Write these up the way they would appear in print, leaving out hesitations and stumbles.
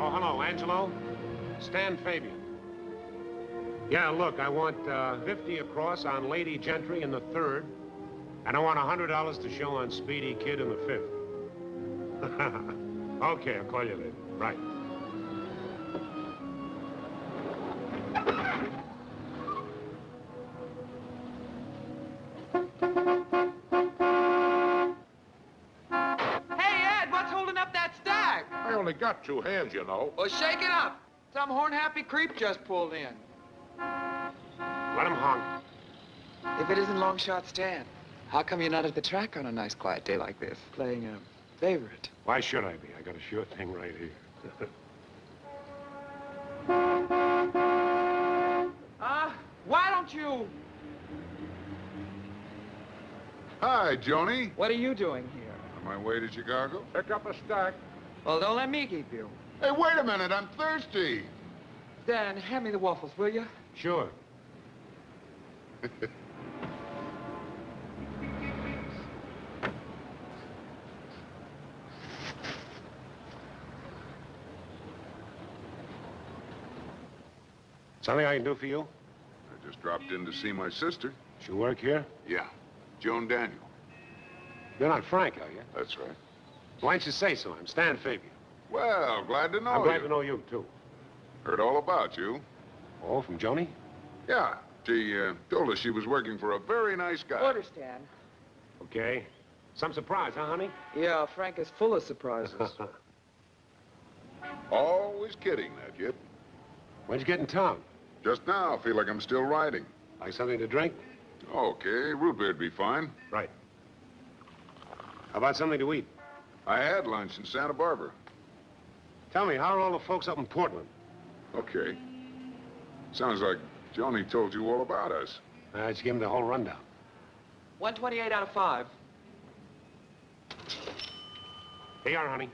Oh, hello, Angelo. Stan Fabian. Yeah, look, I want 50 across on Lady Gentry in the third, and I want $100 to show on Speedy Kid in the fifth. Okay, I'll call you later. Right. I only got 2 hands, you know. Well, shake it up. Some horn-happy creep just pulled in. Let him honk. If it isn't Long Shot Stan, how come you're not at the track on a nice quiet day like this, playing a favorite? Why should I be? I got a sure thing right here. Why don't you... Hi, Joni. What are you doing here? On my way to Chicago. Pick up a stack. Well, don't let me keep you. Hey, wait a minute. I'm thirsty. Dan, hand me the waffles, will you? Sure. Something I can do for you? I just dropped in to see my sister. She work here? Yeah, Joan Daniel. You're not Frank, are you? That's right. Why didn't you say so? I'm Stan Fabian. Well, glad to know you. I'm glad to know you, too. Heard all about you. Oh, from Joni? Yeah, she told us she was working for a very nice guy. Order, Stan. Okay. Some surprise, huh, honey? Yeah, Frank is full of surprises. Always kidding, that kid. When'd you get in town? Just now, I feel like I'm still riding. Like something to drink? Okay, root beer'd be fine. Right. How about something to eat? I had lunch in Santa Barbara. Tell me, how are all the folks up in Portland? Okay. Sounds like Joni told you all about us. Just give him the whole rundown. 128 out of 5. Here you are, honey.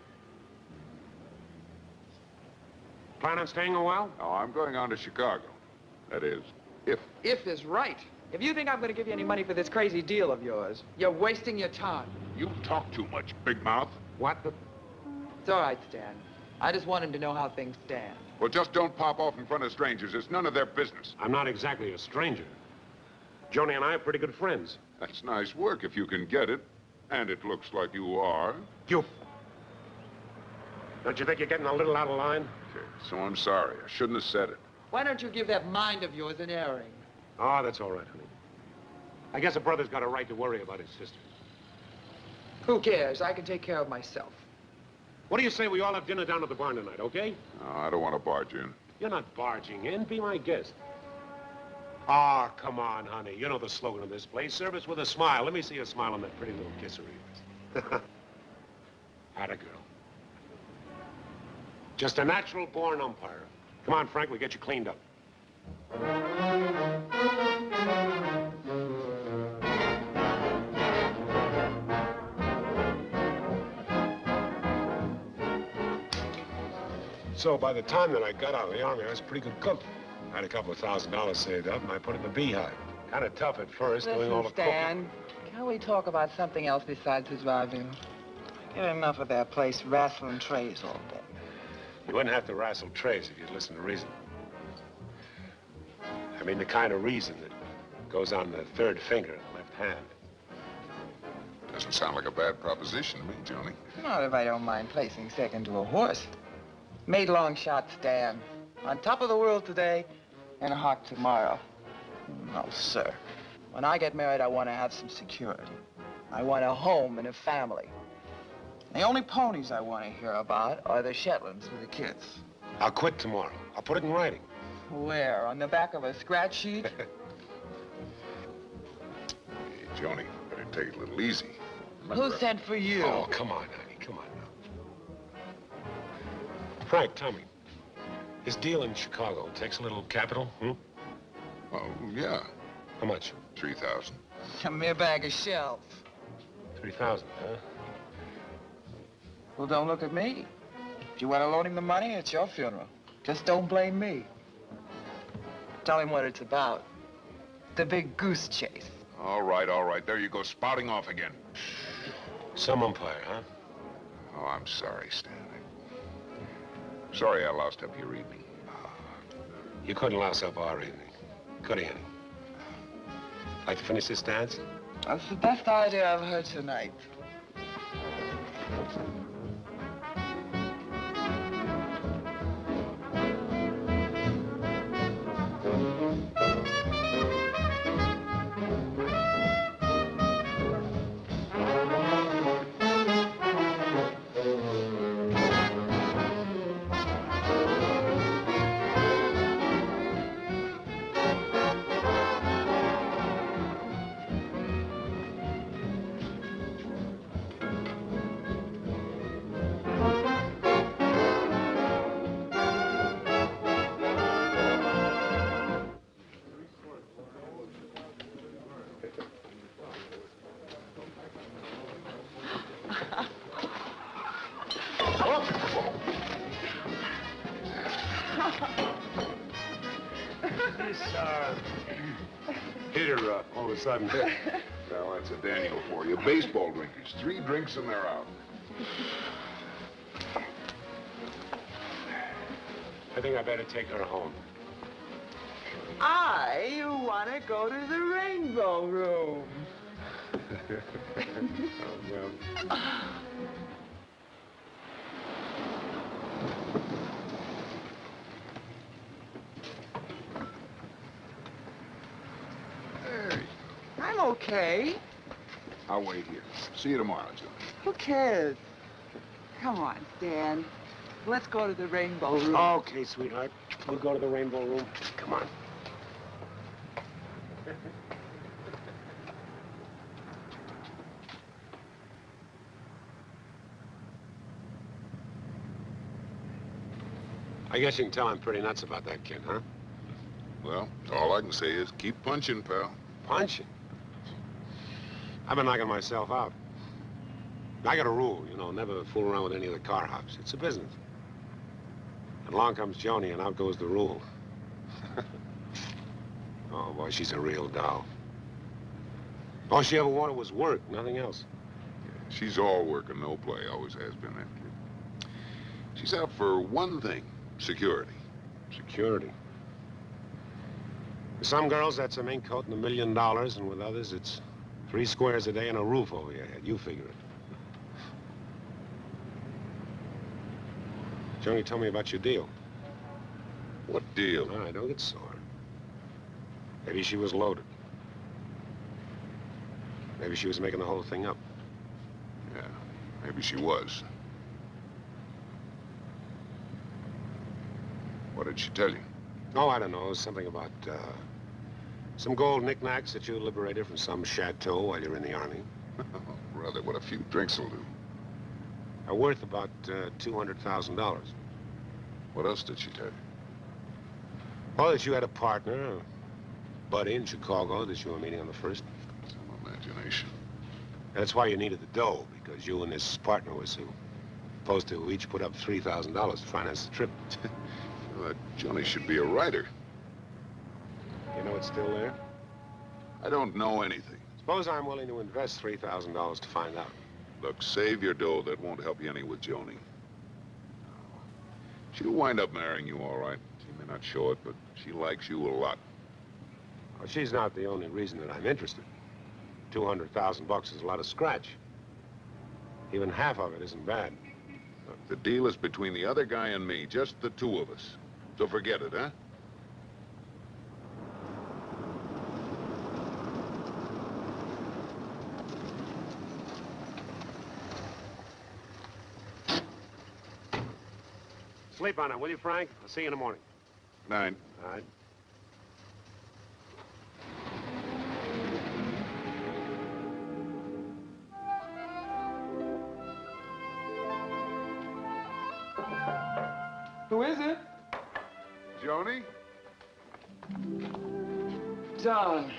Plan on staying a while? Oh, I'm going on to Chicago. That is, if. If is right. If you think I'm going to give you any money for this crazy deal of yours, you're wasting your time. You talk too much, big mouth. What the... It's all right, Stan. I just want him to know how things stand. Well, just don't pop off in front of strangers. It's none of their business. I'm not exactly a stranger. Joni and I are pretty good friends. That's nice work if you can get it. And it looks like you are. You... Don't you think you're getting a little out of line? Okay, so I'm sorry. I shouldn't have said it. Why don't you give that mind of yours an airing? Oh, that's all right, honey. I guess a brother's got a right to worry about his sister. Who cares? I can take care of myself. What do you say we all have dinner down at the barn tonight, okay? No, I don't want to barge in. You're not barging in. Be my guest. Ah, come on, honey. You know the slogan of this place. Service with a smile. Let me see a smile on that pretty little kiss of yours. Atta girl. Just a natural-born umpire. Come on, Frank, we'll get you cleaned up. So by the time that I got out of the Army, I was a pretty good cook. I had a couple of $1,000 saved up, and I put it in the beehive. Kind of tough at first, doing all the Stan, can we talk about something else besides his vaudeville? Get enough of that place wrestling trays all day. You wouldn't have to wrestle trays if you'd listen to reason. I mean the kind of reason that goes on the third finger of the left hand. Doesn't sound like a bad proposition to me, Joni. Not if I don't mind placing second to a horse. Made Long Shot Stan. On top of the world today and hot tomorrow. No, sir. When I get married, I want to have some security. I want a home and a family. The only ponies I want to hear about are the Shetlands with the kids. I'll quit tomorrow. I'll put it in writing. Where? On the back of a scratch sheet? Hey, Joni, better take it a little easy. Who sent for you? Oh, come on, honey. Come on now. Frank, tell me. This deal in Chicago takes a little capital, hmm? Oh, yeah. How much? 3,000. A mere bag of shells. 3,000, huh? Well, don't look at me. If you want to loan him the money, it's your funeral. Just don't blame me. Tell him what it's about. The big goose chase. All right, all right. There you go, spouting off again. Some umpire, huh? Oh, I'm sorry, Stan. Sorry I lost up your evening. You couldn't louse up our evening, could he, Annie? Like to finish this dance? That's the best idea I've heard tonight. Hit her all of a sudden. Well, that's a Daniel for you. Baseball drinkers. 3 drinks and they're out. I think I better take her home. I want to go to the Rainbow Room. Oh, well. Hey, I'm okay. I'll wait here. See you tomorrow, Johnny. Who cares? Come on, Stan. Let's go to the Rainbow Room. Okay, sweetheart. We'll go to the Rainbow Room. Come on. I guess you can tell I'm pretty nuts about that kid, huh? Well, all I can say is keep punching, pal. Punching. I've been knocking myself out. I got a rule, you know, never fool around with any of the car hops. It's a business. And along comes Joni, and out goes the rule. Oh, boy, she's a real doll. All she ever wanted was work, nothing else. Yeah, she's all work and no play. Always has been that kid. She's out for one thing. Security. Security. With some girls, that's a mink coat and $1 million, and with others, it's 3 squares a day and a roof over your head. You figure it. Joni, tell me about your deal. What deal? All right, don't get sore. Maybe she was loaded. Maybe she was making the whole thing up. Yeah, maybe she was. What did she tell you? Oh, I don't know. Something about, some gold knickknacks that you liberated from some chateau while you're in the army. Oh, brother, what a few drinks will do. Are worth about, $200,000. What else did she tell you? Oh, that you had a partner, a buddy in Chicago that you were meeting on the 1st. Some imagination. That's why you needed the dough, because you and this partner were supposed to each put up $3,000 to finance the trip. Well, Johnny should be a writer. You know it's still there? I don't know anything. Suppose I'm willing to invest $3,000 to find out. Look, save your dough. That won't help you any with Joni. She'll wind up marrying you, all right. She may not show it, but she likes you a lot. Well, she's not the only reason that I'm interested. $200,000 is a lot of scratch. Even half of it isn't bad. Look, the deal is between the other guy and me, just the 2 of us. So forget it, huh? Sleep on it, will you, Frank? I'll see you in the morning. Good night. All right. Who is it? Joni? Don.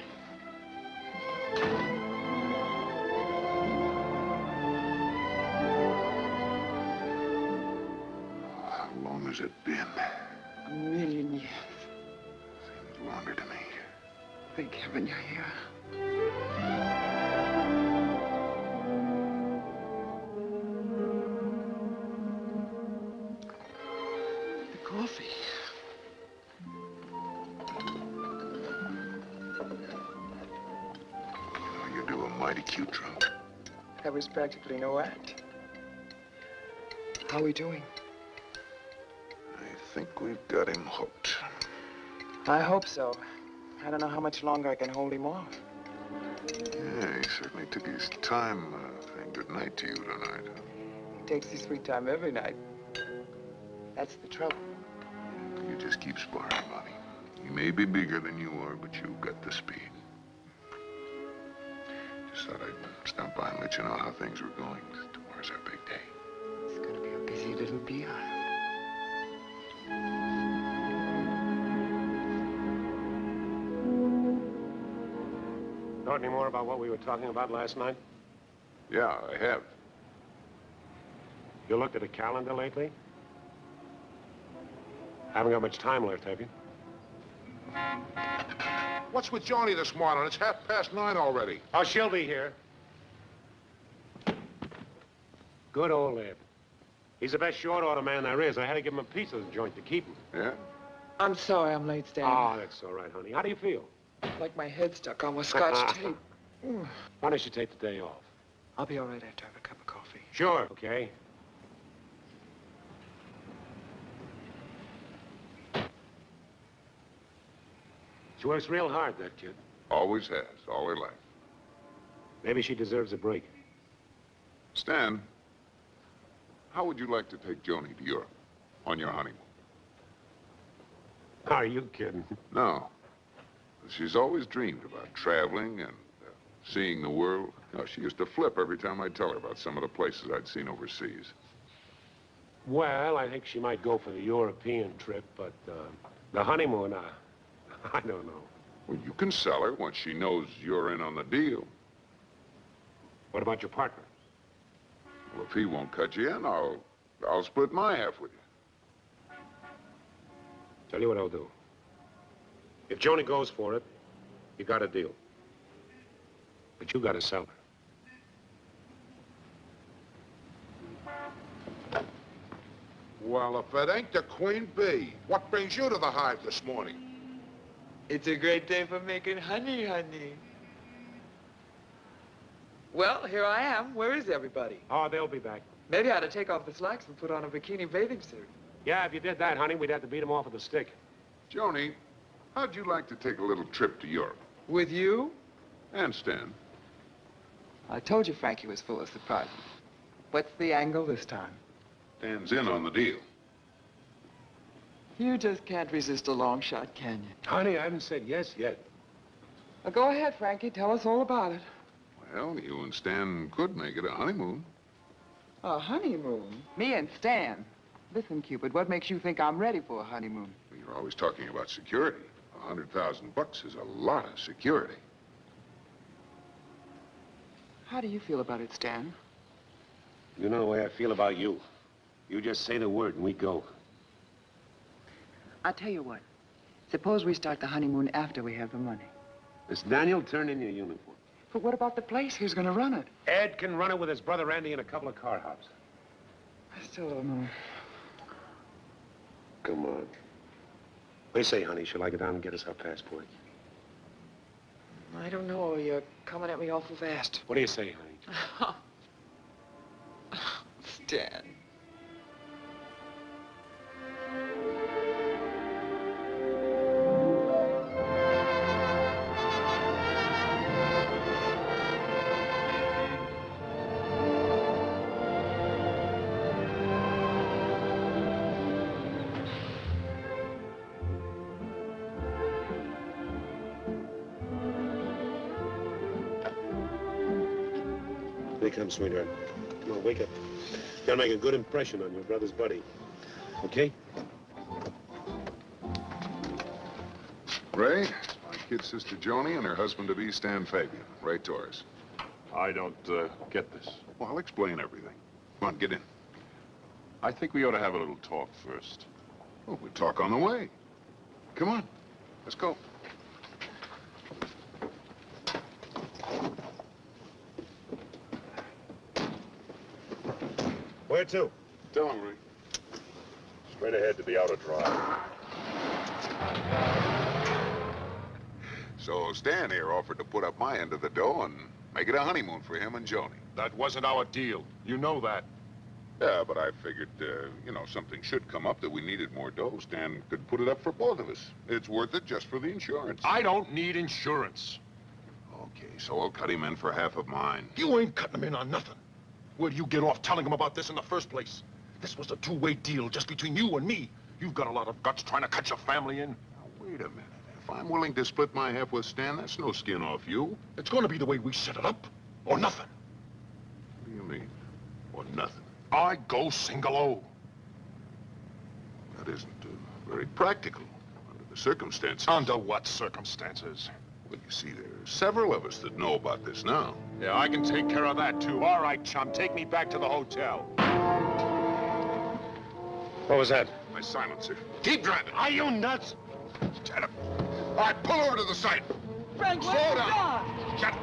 How long has it been? A million years. Seems longer to me. Thank heaven you're here. mighty cute drunk. That was practically no act. How are we doing? I think we've got him hooked. I hope so. I don't know how much longer I can hold him off. Yeah, he certainly took his time saying goodnight to you tonight. He takes his sweet time every night. That's the trouble. You just keep sparring, Bonnie. He may be bigger than you are, but you've got the speed. Just thought I'd stop by and let you know how things were going. Tomorrow's our big day. It's gonna be a busy little beehive. Thought any more about what we were talking about last night? Yeah, I have. You looked at a calendar lately? Haven't got much time left, have you? What's with Johnny this morning? It's 9:30 already. Oh, she'll be here. Good old Ed. He's the best short order man there is. I had to give him a piece of the joint to keep him. Yeah? I'm sorry I'm late, Stan. Oh, that's all right, honey. How do you feel? Like my head stuck on with scotch tape. Why don't you take the day off? I'll be all right after I have a cup of coffee. Sure. Okay. She works real hard, that kid. Always has, all her life. Maybe she deserves a break. Stan, how would you like to take Joni to Europe on your honeymoon? Are you kidding? No. She's always dreamed about traveling and seeing the world. You know, she used to flip every time I'd tell her about some of the places I'd seen overseas. Well, I think she might go for the European trip, but the honeymoon, I don't know. Well, you can sell her once she knows you're in on the deal. What about your partner? Well, if he won't cut you in, I'll split my half with you. Tell you what I'll do. If Joni goes for it, you got a deal. But you got to sell her. Well, if it ain't the Queen Bee, what brings you to the hive this morning? It's a great day for making honey, honey. Well, here I am. Where is everybody? Oh, they'll be back. Maybe I ought to take off the slacks and put on a bikini bathing suit. Yeah, if you did that, honey, we'd have to beat them off with a stick. Joni, how'd you like to take a little trip to Europe? With you? And Stan? I told you Frankie was full of surprises. What's the angle this time? Stan's in on the deal. You just can't resist a long shot, can you? Honey, I haven't said yes yet. Well, go ahead, Frankie. Tell us all about it. Well, you and Stan could make it a honeymoon. A honeymoon? Me and Stan? Listen, Cupid, what makes you think I'm ready for a honeymoon? You're always talking about security. $100,000 is a lot of security. How do you feel about it, Stan? You know the way I feel about you. You just say the word and we go. I'll tell you what. Suppose we start the honeymoon after we have the money. Miss Daniel, turn in your uniform. But what about the place? Who's going to run it? Ed can run it with his brother Andy and a couple of car hops. I still don't know. Come on. What do you say, honey? Shall I go down and get us our passport? I don't know. You're coming at me awful fast. What do you say, honey? Stan. Here he comes, sweetheart. Come on, wake up. Gotta make a good impression on your brother's buddy. Okay? Ray, my kid sister Joni and her husband-to-be Stan Fabian. Ray Torres. I don't get this. Well, I'll explain everything. Come on, get in. I think we ought to have a little talk first. Oh, we'll talk on the way. Come on, let's go. Where to? Tell him, Ray. Straight ahead to the outer drive. So Stan here offered to put up my end of the dough, and Make it a honeymoon for him and Joni. That wasn't our deal. You know that. Yeah, but I figured, you know, something should come up that we needed more dough. Stan could put it up for both of us. It's worth it just for the insurance. I don't need insurance. Okay, so I'll cut him in for half of mine. You ain't cutting him in on nothing. Where'd you get off telling him about this in the first place? This was a two-way deal just between you and me. You've got a lot of guts trying to cut your family in. Now, wait a minute. If I'm willing to split my half with Stan, that's no skin off you. It's going to be the way we set it up, or nothing. What do you mean? Or nothing? I go single-O. That isn't very practical under the circumstances. Under what circumstances? Well, you see, there are several of us that know about this now. Yeah, I can take care of that, too. All right, chum, take me back to the hotel. What was that? My silencer. Keep driving. Are you nuts? Shut up. All right, pull over to the side. Frank, Slow where's down. John? Shut up.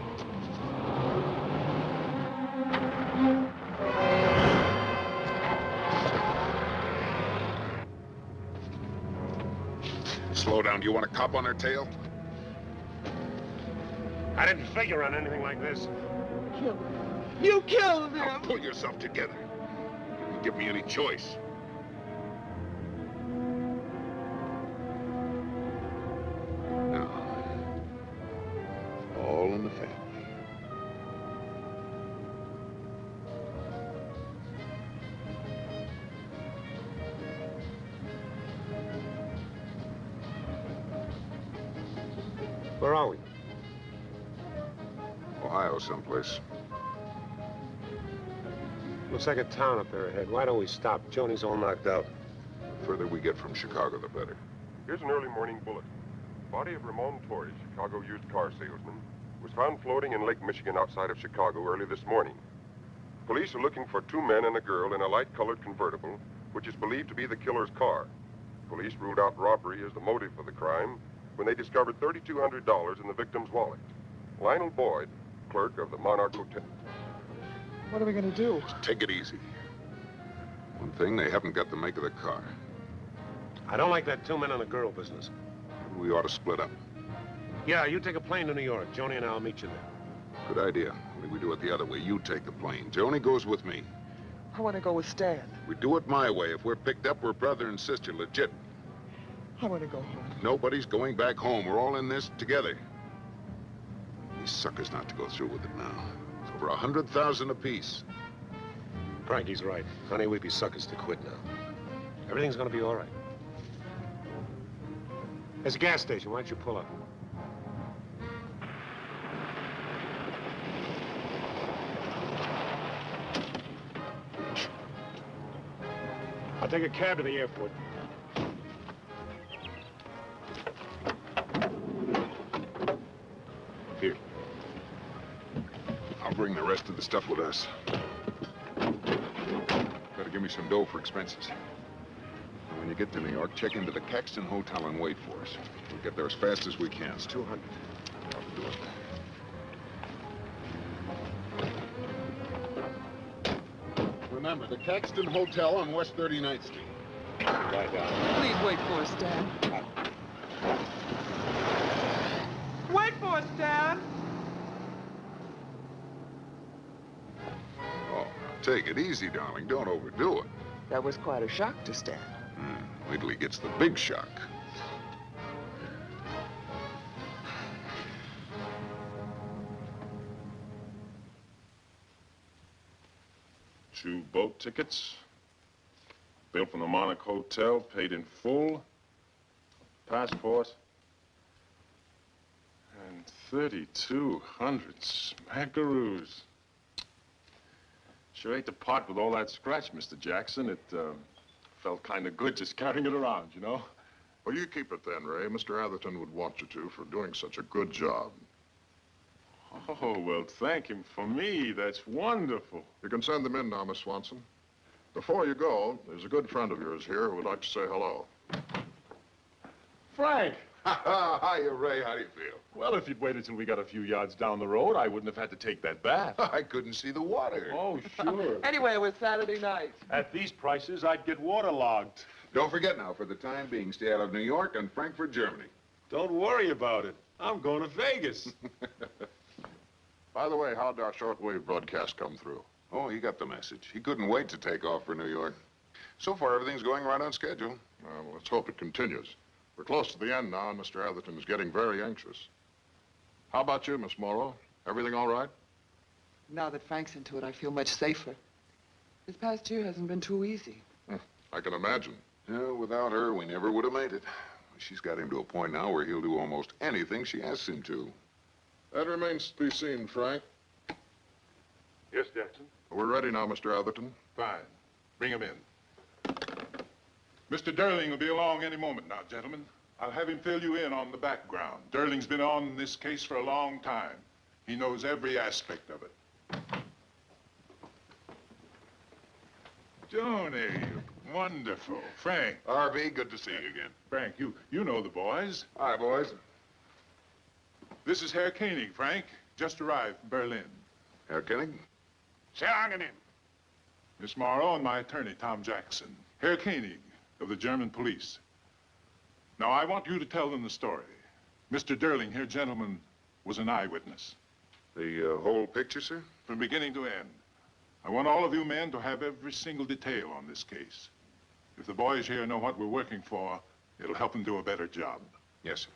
Slow down. Do you want a cop on their tail? I didn't figure on anything like this. Killed him. You killed Now him. pull yourself together. You didn't give me any choice. Now, all in the family. Where are we? Ohio someplace. Looks like a town up there ahead. Why don't we stop? Joni's all knocked out. The further we get from Chicago, the better. Here's an early morning bulletin. Body of Ramon Torres, Chicago used car salesman, was found floating in Lake Michigan outside of Chicago early this morning. Police are looking for two men and a girl in a light-colored convertible, which is believed to be the killer's car. Police ruled out robbery as the motive for the crime when they discovered $3,200 in the victim's wallet. Lionel Boyd, clerk of the Monarch Hotel. What are we gonna do? Take it easy. One thing, they haven't got the make of the car. I don't like that two men and a girl business. We ought to split up. Yeah, you take a plane to New York. Joni and I'll meet you there. Good idea. Only we do it the other way. You take the plane. Joni goes with me. I want to go with Stan. We do it my way. If we're picked up, we're brother and sister, legit. I want to go home. Nobody's going back home. We're all in this together. These suckers not to go through with it now. It's over 100,000 apiece. Frankie's right. Honey, we'd be suckers to quit now. Everything's gonna be all right. There's a gas station. Why don't you pull up? I'll take a cab to the airport. Here. I'll bring the rest of the stuff with us. Better give me some dough for expenses. And when you get to New York, check into the Caxton Hotel and wait for us. We'll get there as fast as we can. It's 200. I'll do it. Remember, the Caxton Hotel on West 39th Street. Right down. Please wait for us, Stan. Wait for us, Stan. Oh, take it easy, darling. Don't overdo it. That was quite a shock to Stan. Wait till he gets the big shock. Two boat tickets. Bill from the Monarch Hotel, paid in full. Passport. And 3,200 smackaroos. Sure hate to part with all that scratch, Mr. Jackson. It felt kind of good just carrying it around, you know? Well, you keep it then, Ray. Mr. Atherton would want you to for doing such a good job. Oh, well, thank him for me. That's wonderful. You can send them in now, Miss Swanson. Before you go, there's a good friend of yours here who would like to say hello. Frank! Hiya, Ray. How do you feel? Well, if you'd waited till we got a few yards down the road, I wouldn't have had to take that bath. I couldn't see the water. Oh, sure. Anyway, it was Saturday night. At these prices, I'd get waterlogged. Don't forget now, for the time being, stay out of New York and Frankfurt, Germany. Don't worry about it. I'm going to Vegas. By the way, how'd our shortwave broadcast come through? Oh, he got the message. He couldn't wait to take off for New York. So far, everything's going right on schedule. Well, let's hope it continues. We're close to the end now, and Mr. Atherton is getting very anxious. How about you, Miss Morrow? Everything all right? Now that Frank's into it, I feel much safer. This past year hasn't been too easy. I can imagine. Yeah, without her, we never would have made it. She's got him to a point now where he'll do almost anything she asks him to. That remains to be seen, Frank. Yes, Jackson? We're ready now, Mr. Atherton. Fine. Bring him in. Mr. Durling will be along any moment now, gentlemen. I'll have him fill you in on the background. Durling's been on this case for a long time. He knows every aspect of it. Joni, wonderful. Frank. R.B., good to see you again. Frank, you know the boys. Hi, boys. This is Herr Koenig, Frank. Just arrived from Berlin. Herr Koenig? Sehr angenehm. Miss Morrow and my attorney, Tom Jackson. Herr Koenig of the German police. Now, I want you to tell them the story. Mr. Durling here, gentlemen, was an eyewitness. The whole picture, sir? From beginning to end. I want all of you men to have every single detail on this case. If the boys here know what we're working for, it'll help them do a better job. Yes, sir.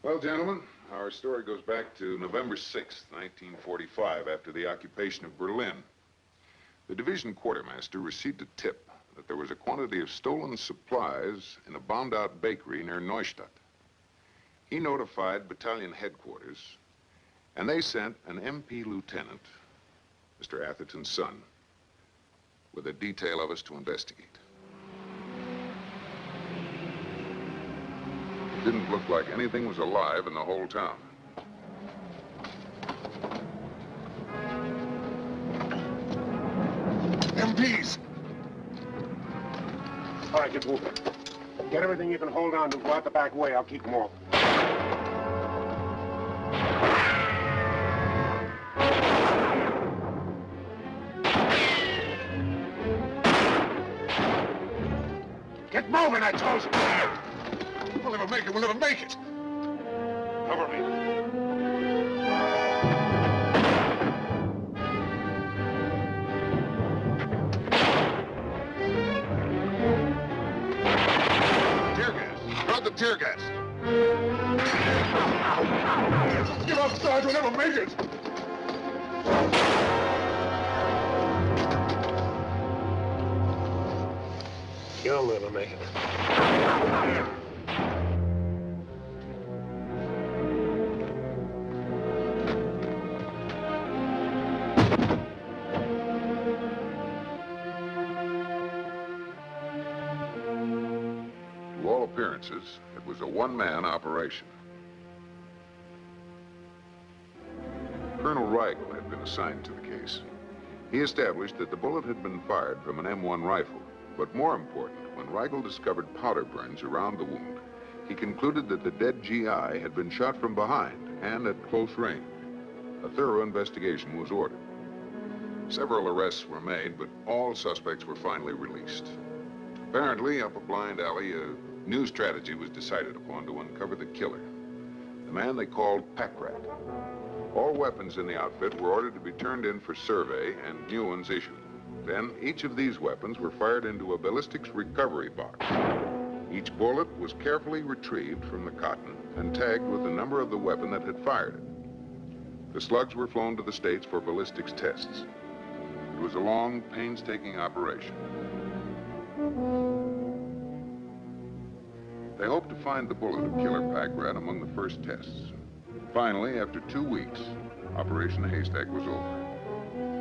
Well, gentlemen, our story goes back to November 6th, 1945, after the occupation of Berlin. The division quartermaster received a tip that there was a quantity of stolen supplies in a bombed-out bakery near Neustadt. He notified battalion headquarters, and they sent an MP lieutenant, Mr. Atherton's son, with a detail of us to investigate. It didn't look like anything was alive in the whole town. MPs! All right, get moving. Get everything you can hold on to. Go out the back way. I'll keep them off. Get moving, I told you. We'll never make it. We'll never make it. Cover me. Tear gas. Drop the tear gas. Give up, Sarge. We'll never make it. You'll never make it. To all appearances, it was a one-man operation. Colonel Rigel had been assigned to the case. He established that the bullet had been fired from an M1 rifle. But more important, when Rigel discovered powder burns around the wound, he concluded that the dead GI had been shot from behind and at close range. A thorough investigation was ordered. Several arrests were made, but all suspects were finally released. Apparently, up a blind alley, a new strategy was decided upon to uncover the killer, the man they called Pack Rat. All weapons in the outfit were ordered to be turned in for survey and new ones issued. Then, each of these weapons were fired into a ballistics recovery box. Each bullet was carefully retrieved from the cotton and tagged with the number of the weapon that had fired it. The slugs were flown to the States for ballistics tests. It was a long, painstaking operation. They hoped to find the bullet of Killer Pack Rat among the first tests. Finally, after 2 weeks, Operation Haystack was over.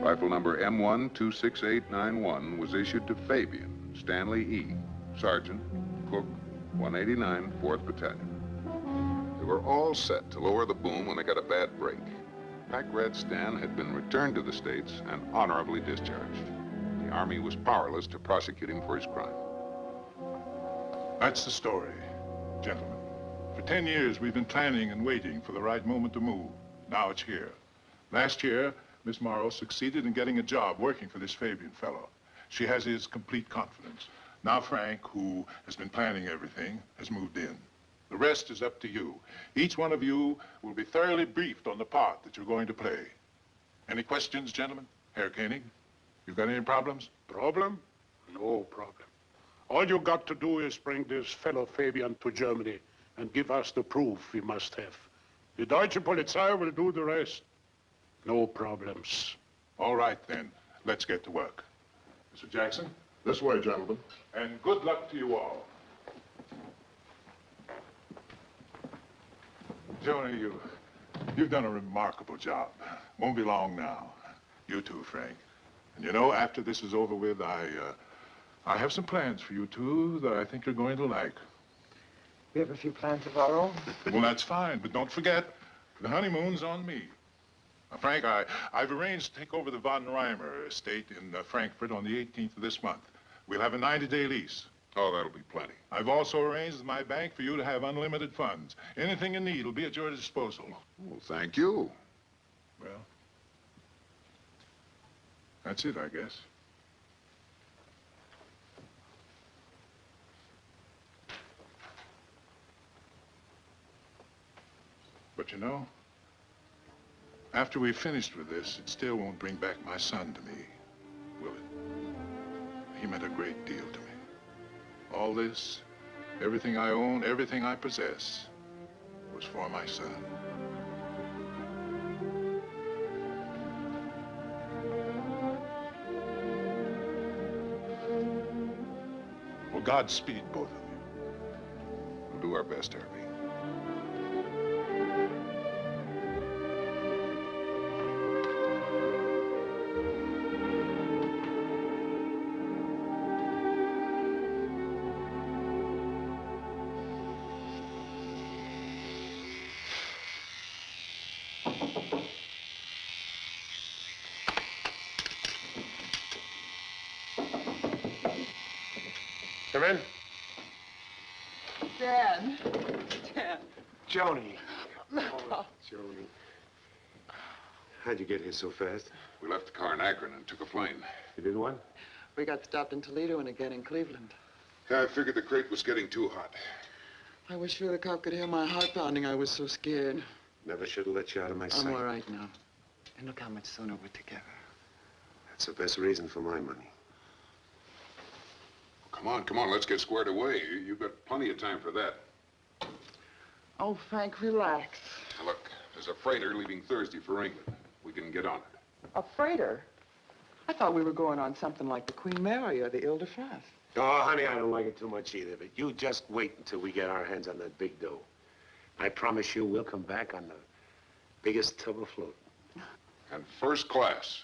Rifle number M1-26891 was issued to Fabian Stanley E., Sergeant, Cook, 189, 4th Battalion. They were all set to lower the boom when they got a bad break. Pack Rat Stan had been returned to the States and honorably discharged. The Army was powerless to prosecute him for his crime. That's the story, gentlemen. For 10 years, we've been planning and waiting for the right moment to move. Now it's here. Last year, Miss Morrow succeeded in getting a job working for this Fabian fellow. She has his complete confidence. Now Frank, who has been planning everything, has moved in. The rest is up to you. Each one of you will be thoroughly briefed on the part that you're going to play. Any questions, gentlemen? Herr Koenig, you got any problems? Problem? No problem. All you got to do is bring this fellow Fabian to Germany and give us the proof we must have. The Deutsche Polizei will do the rest. No problems. All right, then. Let's get to work. Mr. Jackson? This way, gentlemen. And good luck to you all. Joni, you've done a remarkable job. Won't be long now. You too, Frank. And you know, after this is over with, I have some plans for you two that I think you're going to like. We have a few plans of our own. Well, that's fine, but don't forget, the honeymoon's on me. Now, Frank, I've arranged to take over the Von Reimer estate in Frankfurt on the 18th of this month. We'll have a 90-day lease. Oh, that'll be plenty. I've also arranged with my bank for you to have unlimited funds. Anything you need will be at your disposal. Well, thank you. Well, that's it, I guess. But you know, after we've finished with this, it still won't bring back my son to me, will it? He meant a great deal to me. All this, everything I own, everything I possess, was for my son. Well, Godspeed, both of you. We'll do our best, Herbie. Come in. Dan. Dan. Joni. Oh, Joni. How'd you get here so fast? We left the car in Akron and took a plane. You did what? We got stopped in Toledo and again in Cleveland. Yeah, I figured the crate was getting too hot. I was sure the cop could hear my heart pounding. I was so scared. Never should have let you out of my sight. I'm all right now. And look how much sooner we're together. That's the best reason for my money. Come on, let's get squared away. You've got plenty of time for that. Oh, Frank, relax. Now, look, there's a freighter leaving Thursday for England. We can get on it. A freighter? I thought we were going on something like the Queen Mary or the Ile-de-France. Oh, honey, I don't like it too much either, but you just wait until we get our hands on that big dough. I promise you we'll come back on the biggest tub afloat. And first class.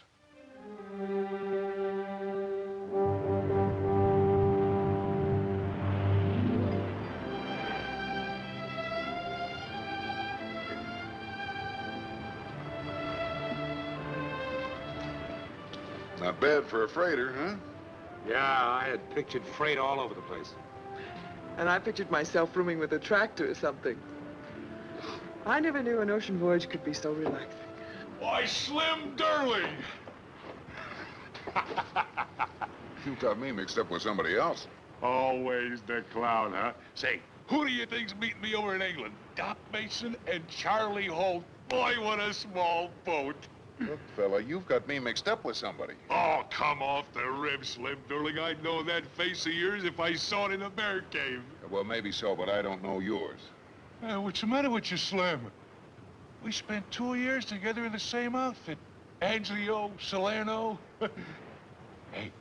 Not bad for a freighter, huh? Yeah, I had pictured freight all over the place. And I pictured myself rooming with a tractor or something. I never knew an ocean voyage could be so relaxing. Why, Slim Durling! You got me mixed up with somebody else. Always the clown, huh? Say, who do you think's meeting me over in England? Doc Mason and Charlie Holt. Boy, what a small boat. Look, fella, you've got me mixed up with somebody. Oh, come off the rib, Slim Durling. I'd know that face of yours if I saw it in a bear cave. Well, maybe so, but I don't know yours. What's the matter with you, Slim? We spent 2 years together in the same outfit. Angelo, Salerno. Hey,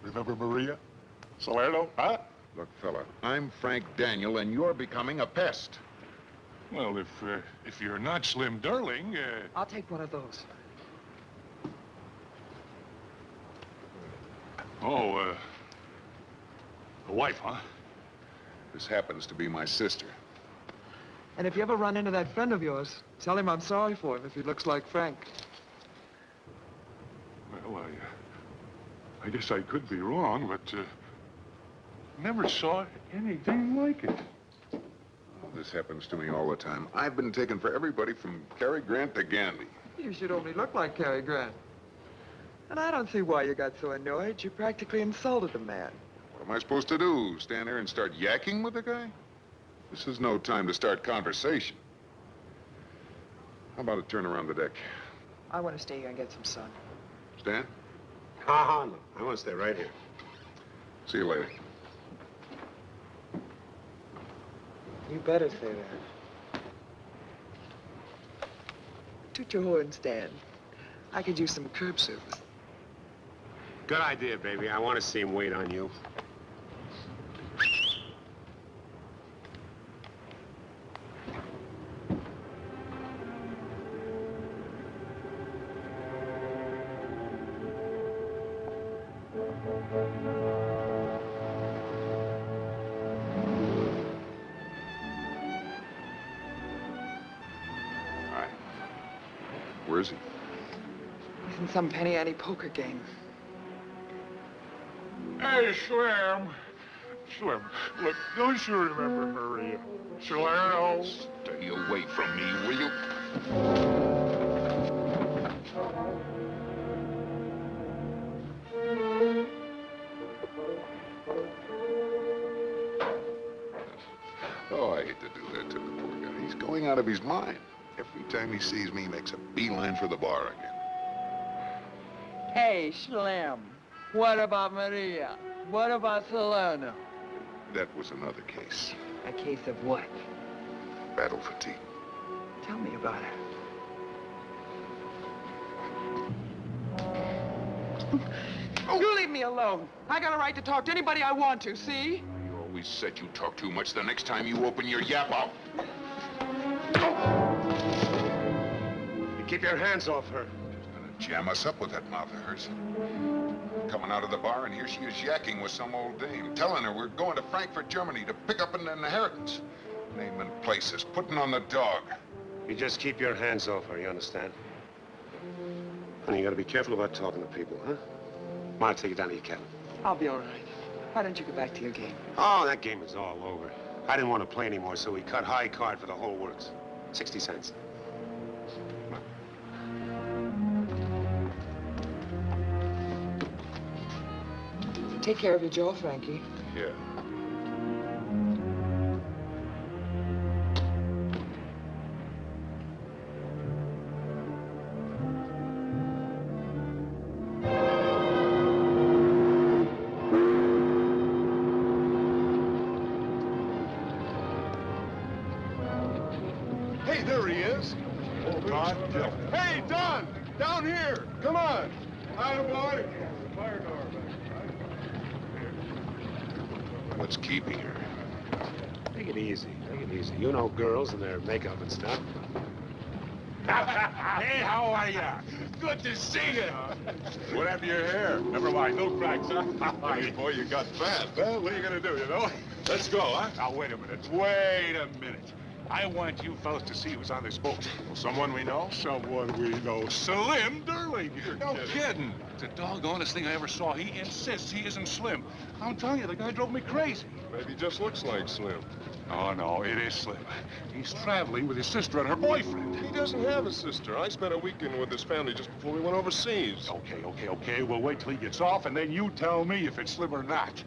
remember Maria? Salerno, huh? Look, fella, I'm Frank Daniel, and you're becoming a pest. Well, if you're not Slim Durling, I'll take one of those. Oh, a wife, huh? This happens to be my sister. And if you ever run into that friend of yours, tell him I'm sorry for him if he looks like Frank. Well, I guess I could be wrong, but never saw anything like it. This happens to me all the time. I've been taken for everybody from Cary Grant to Gandhi. You should only look like Cary Grant. And I don't see why you got so annoyed. You practically insulted the man. What am I supposed to do? Stand there and start yakking with the guy? This is no time to start conversation. How about a turn around the deck? I want to stay here and get some sun. Stan? No. I want to stay right here. See you later. You better say that. Toot your horn, Stan. I could use some curb service. Good idea, baby. I want to see him wait on you. Where is he? He's in some penny ante poker game. Hey, Slim. Slim, look, don't you remember Maria? Slim. Stay away from me, will you? Oh, I hate to do that to the poor guy. He's going out of his mind. Every time he sees me, he makes a beeline for the bar again. Hey, Slim. What about Maria? What about Salerno? That was another case. A case of what? Battle fatigue. Tell me about her. Oh. You leave me alone. I got a right to talk to anybody I want to, see? You always said you talk too much. The next time you open your yap, I'll... You keep your hands off her. Just gonna jam us up with that mouth of hers. Coming out of the bar, and here she is yakking with some old dame, telling her we're going to Frankfurt, Germany to pick up an inheritance. Naming places, putting on the dog. You just keep your hands off her, you understand? Honey, you gotta be careful about talking to people, huh? Come on, I'll take you down to your cabin. I'll be all right. Why don't you go back to your game? Oh, that game is all over. I didn't want to play anymore, so we cut high card for the whole works. 60 cents. Take care of your jaw, Frankie. Yeah. Hey, there he is. Don. Hey, Don! Down here! Come on! Hi, boy. Fire door back. What's keeping her? Take it easy. Take it easy. You know girls and their makeup and stuff. Hey, how are ya? Good to see you. What happened to your hair? Never mind, no cracks, huh? Hey, boy, you got fat. Well, what are you gonna do, you know? Let's go, huh? Now, wait a minute. Wait a minute. I want you fellas to see who's on this boat. Well, someone we know? Someone we know. Slim Durling. You're no kidding. It's the doggonest thing I ever saw. He insists he isn't Slim. I'm telling you, the guy drove me crazy. Maybe he just looks like Slim. Oh, no, it is Slim. He's traveling with his sister and her boyfriend. He doesn't have a sister. I spent a weekend with his family just before we went overseas. Okay. We'll wait till he gets off, and then you tell me if it's Slim or not.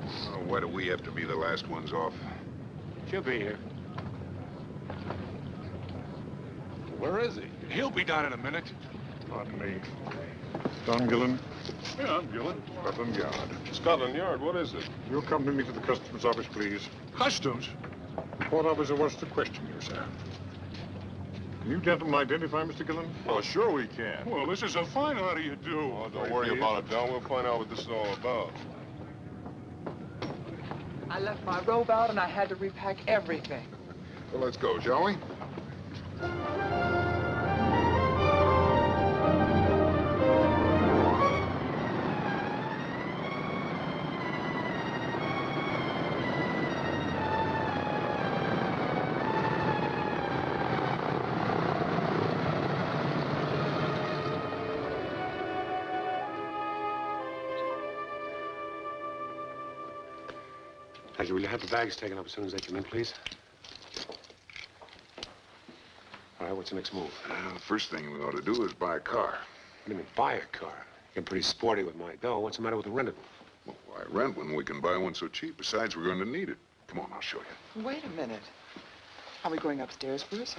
Oh, why do we have to be the last ones off? She'll be here. Where is he? He'll be down in a minute. Pardon me. Don Gillen, Yeah, I'm Gillen. Scotland Yard. Scotland Yard, what is it? You'll accompany me to the customs office, please. Customs? Court officer wants to question you, sir. Can you gentlemen identify Mr. Gillen? Oh, sure we can. Well, this is a fine. How do you do? Oh, don't worry about it, Don. We'll find out what this is all about. I left my robe out and I had to repack everything. Well, let's go, shall we? Will you have the bags taken up as soon as they come in, please? All right, what's the next move? The first thing we ought to do is buy a car. What do you mean, buy a car? You're pretty sporty with my dough. What's the matter with the rented one? Well, why rent when we can buy one so cheap? Besides, we're going to need it. Come on, I'll show you. Wait a minute. Are we going upstairs first?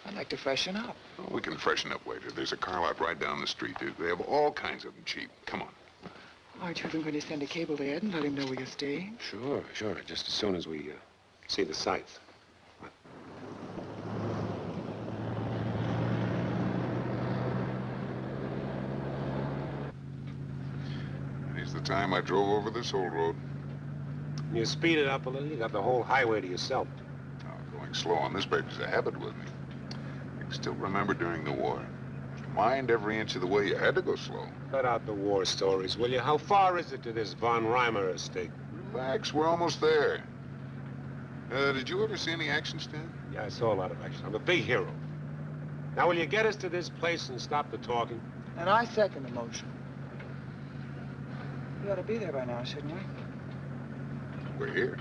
I'd like to freshen up. Oh, we can freshen up later. There's a car lot right down the street. They have all kinds of them cheap. Come on. Aren't you even going to send a cable to Ed and let him know where you're staying? Sure. Just as soon as we see the sights. It's the time I drove over this old road. You speed it up a little, you got the whole highway to yourself. Oh, going slow on this baby's a habit with me. You can still remember during the war. You mind every inch of the way you had to go slow. Cut out the war stories, will you? How far is it to this von Reimer estate? Relax, we're almost there. Did you ever see any action, Stan? Yeah, I saw a lot of action. I'm a big hero. Now, will you get us to this place and stop the talking? And I second the motion. We ought to be there by now, shouldn't we? We're here.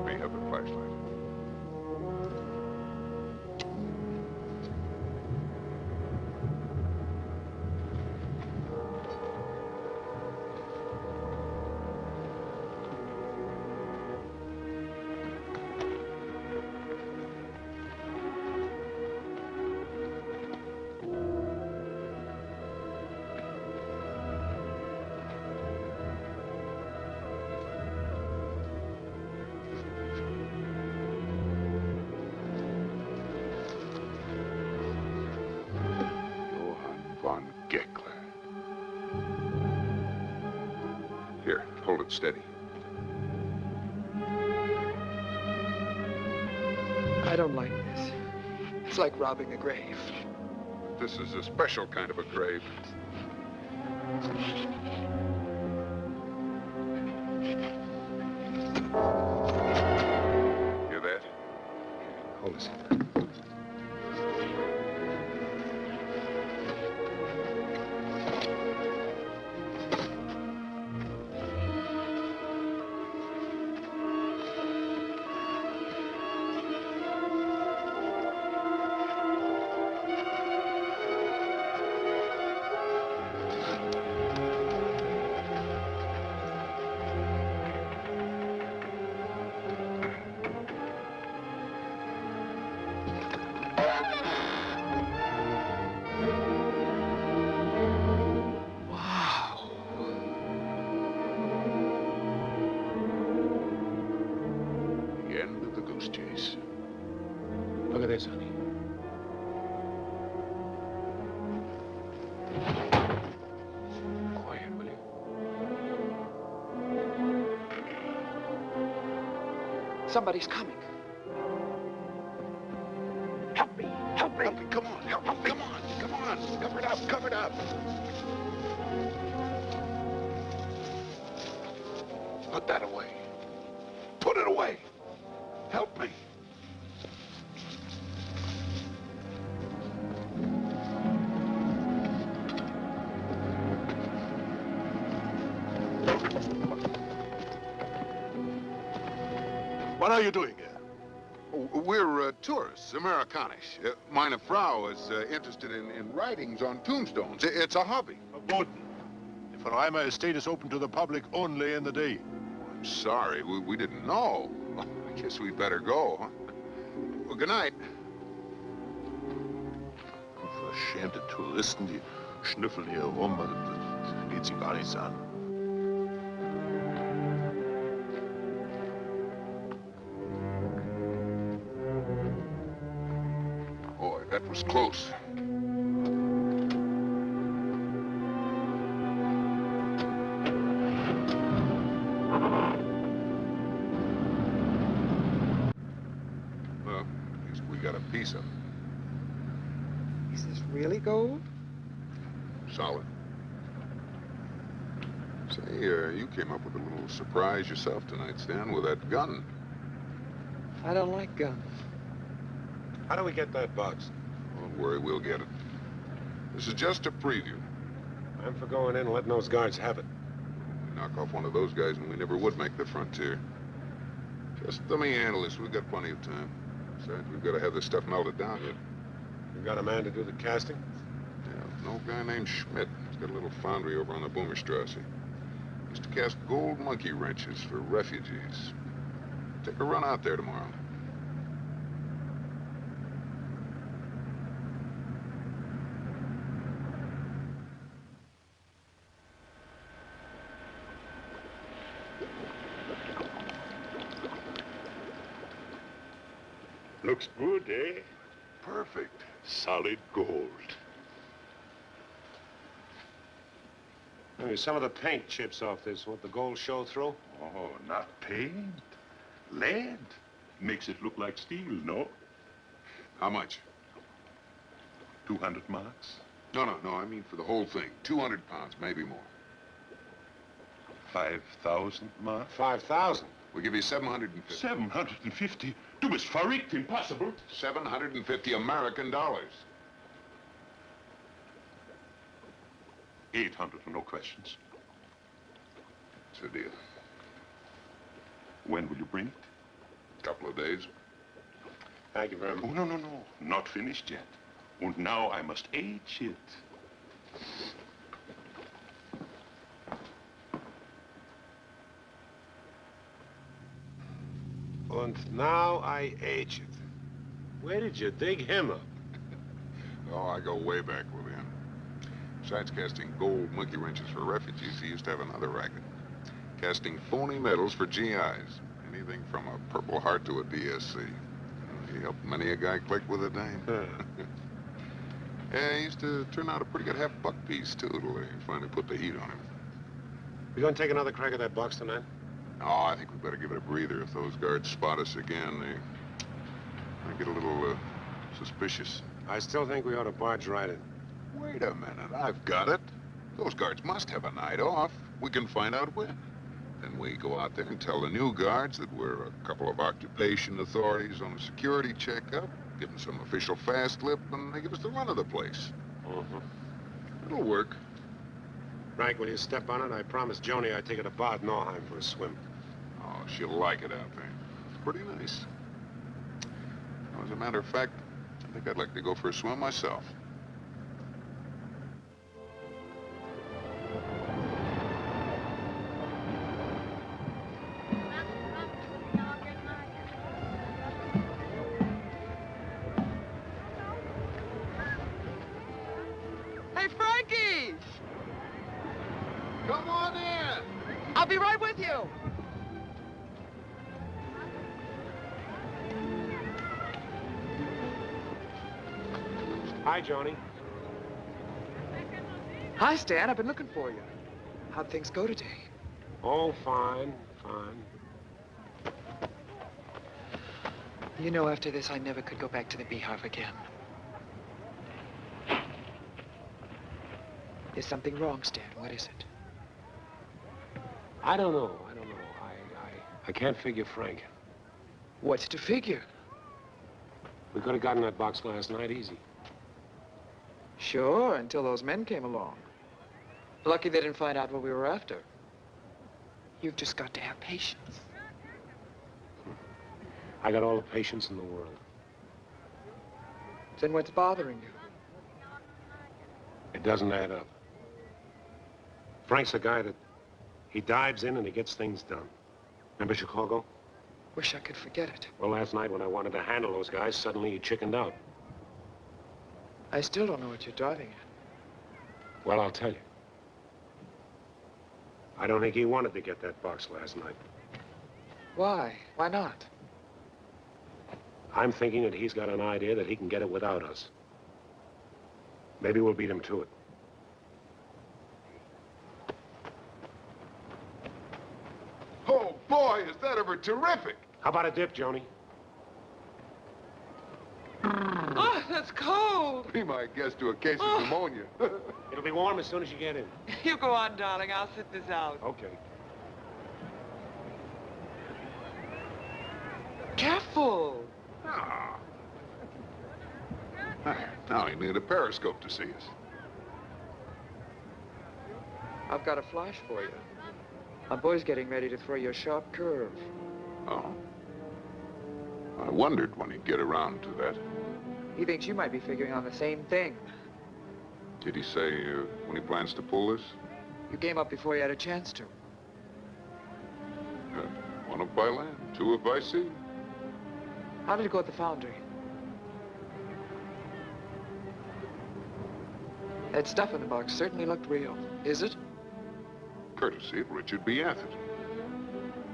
May have a flashlight. Von Geckler. Here, hold it steady. I don't like this. It's like robbing a grave. This is a special kind of a grave. Hear that? Hold this. The end of the goose chase. Look at this, honey. Quiet, will you? Somebody's coming. Help me! Help me! Come on! Help me! Come on! Come on! Cover it up! Cover it up! Put that away. Put it away. Help me. What are you doing here? We're tourists, Americanisch. Meine Frau is interested in writings on tombstones. It's a hobby. Verboten. The von Reimer estate is open to the public only in the day. I'm sorry, we didn't know. I guess we'd better go, huh? Well, good night. Verschämte Touristen, die schnüffeln hier rum. Das geht sie gar nichts an. Oh, was close. Well, at least we got a piece of it. Is this really gold? Solid. Say, you came up with a little surprise yourself tonight, Stan, with that gun. I don't like guns. How do we get that box? Don't worry, we'll get it. This is just a preview. I'm for going in and letting those guards have it. We knock off one of those guys and we never would make the frontier. Just let me handle this. We've got plenty of time. Besides, we've got to have this stuff melted down yet. You got a man to do the casting? Yeah, an old guy named Schmidt. He's got a little foundry over on the Boomerstrasse. Used to cast gold monkey wrenches for refugees. Take a run out there tomorrow. Looks good, eh? Perfect. Solid gold. Maybe some of the paint chips off this. Won't the gold show through? Oh, not paint. Lead. Makes it look like steel, no? How much? 200 marks. No, I mean for the whole thing. 200 pounds, maybe more. 5,000 marks. 5,000. We'll give you 750. 750? Du bist verrückt, impossible. 750 American dollars. 800, no questions. It's a deal. When will you bring it? Couple of days. Thank you very much. Oh, no. Not finished yet. And now I must age it. And now I age it. Where did you dig him up? Oh, I go way back with him. Besides casting gold monkey wrenches for refugees, he used to have another racket. Casting phony medals for GIs. Anything from a Purple Heart to a DSC. He helped many a guy click with a dame. Yeah, he used to turn out a pretty good half-buck piece, too, till they finally put the heat on him. You gonna take another crack at that box tonight? Oh, I think we better give it a breather. If those guards spot us again, they might get a little, suspicious. I still think we ought to barge right in. Wait a minute, I've got it. Those guards must have a night off. We can find out when. Then we go out there and tell the new guards that we're a couple of occupation authorities on a security checkup, give them some official fast lip, and they give us the run of the place. It'll work. Frank, will you step on it? I promised Joni I'd take her to Bad Nauheim for a swim. Oh, she'll like it out there. It's pretty nice. As a matter of fact, I think I'd like to go for a swim myself. Hey, Frankie! Come on in! I'll be right with you. Hi, Joni. Hi, Stan. I've been looking for you. How'd things go today? Oh, fine. You know, after this, I never could go back to the Beehive again. There's something wrong, Stan. What is it? I don't know. I can't figure Frank. What's to figure? We could have gotten that box last night easy. Sure, until those men came along. Lucky they didn't find out what we were after. You've just got to have patience. I got all the patience in the world. Then what's bothering you? It doesn't add up. Frank's a guy that he dives in and he gets things done. Remember Chicago? Wish I could forget it. Well, last night when I wanted to handle those guys, suddenly he chickened out. I still don't know what you're driving at. Well, I'll tell you. I don't think he wanted to get that box last night. Why? Why not? I'm thinking that he's got an idea that he can get it without us. Maybe we'll beat him to it. Oh, boy, is that ever terrific! How about a dip, Joni? Oh, that's cold. Be my guest to a case of pneumonia. It'll be warm as soon as you get in. You go on, darling. I'll sit this out. Okay. Careful. Ah. Now you need a periscope to see us. I've got a flash for you. My boy's getting ready to throw you a sharp curve. Oh. I wondered when he'd get around to that. He thinks you might be figuring on the same thing. Did he say when he plans to pull this? You came up before you had a chance to. One up by land, two up by sea. How did it go at the foundry? That stuff in the box certainly looked real. Is it? Courtesy of Richard B. Atherton.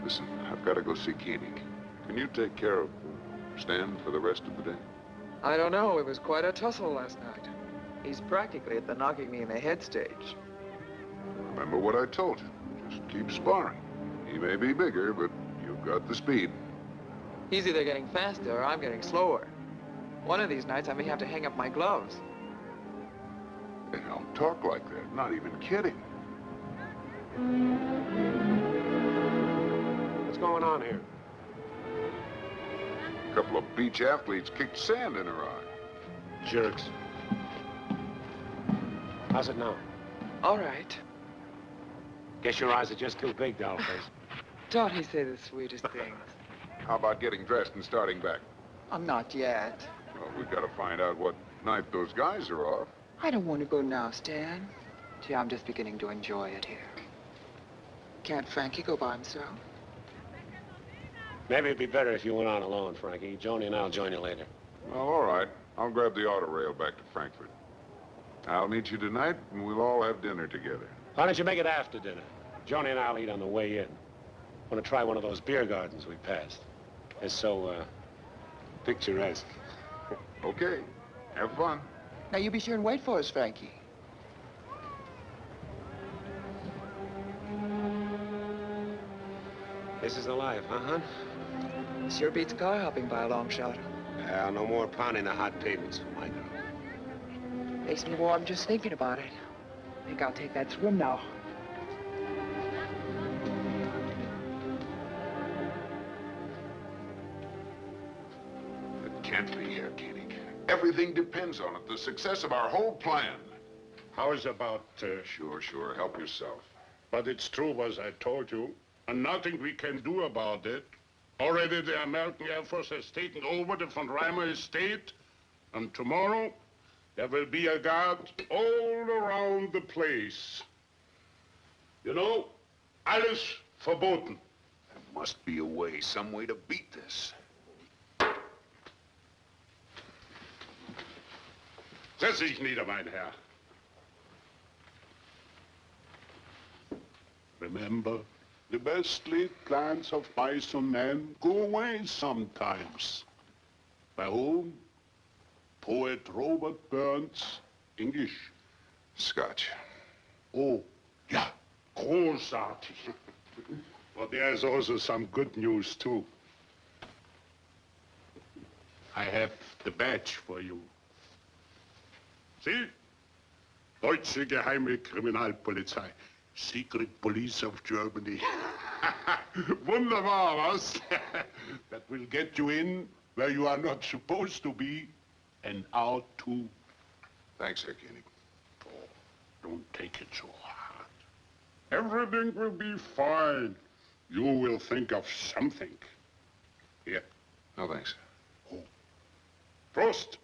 Listen, I've got to go see Koenig. Can you take care of Stan for the rest of the day? I don't know. It was quite a tussle last night. He's practically at the knocking me in the head stage. Remember what I told you. Just keep sparring. He may be bigger, but you've got the speed. He's either getting faster or I'm getting slower. One of these nights I may have to hang up my gloves. Hey, don't talk like that. Not even kidding. What's going on here? A couple of beach athletes kicked sand in her eye. Jerks. How's it now? All right. Guess your eyes are just too big, dollface. Don't he say the sweetest things? How about getting dressed and starting back? I'm not yet. Well, we've got to find out what night those guys are off. I don't want to go now, Stan. Gee, I'm just beginning to enjoy it here. Can't Frankie go by himself? Maybe it'd be better if you went on alone, Frankie. Joni and I'll join you later. Well, all right. I'll grab the auto rail back to Frankfurt. I'll meet you tonight, and we'll all have dinner together. Why don't you make it after dinner? Joni and I'll eat on the way in. Want to try one of those beer gardens we passed. It's so, picturesque. Okay. Have fun. Now, you be sure and wait for us, Frankie. This is the life, huh, hon? Sure beats car hopping by a long shot. Yeah, no more pounding the hot pavements for my girl. Makes me warm just thinking about it. Think I'll take that swim now. It can't be here, Koenig. Everything depends on it. The success of our whole plan. How's about... Sure. Help yourself. But it's true, as I told you, and nothing we can do about it. Already the American Air Force has taken over the von Reimer estate, and tomorrow there will be a guard all around the place. You know, alles verboten. There must be a way, some way to beat this. Setz dich nieder, mein Herr. Remember, the best laid plans of mice and men go away sometimes. By whom? Poet Robert Burns, English. Scotch. Oh, ja, großartig. But there's also some good news, too. I have the badge for you. See? Deutsche Geheime Kriminalpolizei. Secret Police of Germany. Wunderbar, was? That will get you in where you are not supposed to be and out too. Thanks, Herr Koenig. Oh, don't take it so hard. Everything will be fine. You will think of something. Here. No, thanks. Oh. Prost.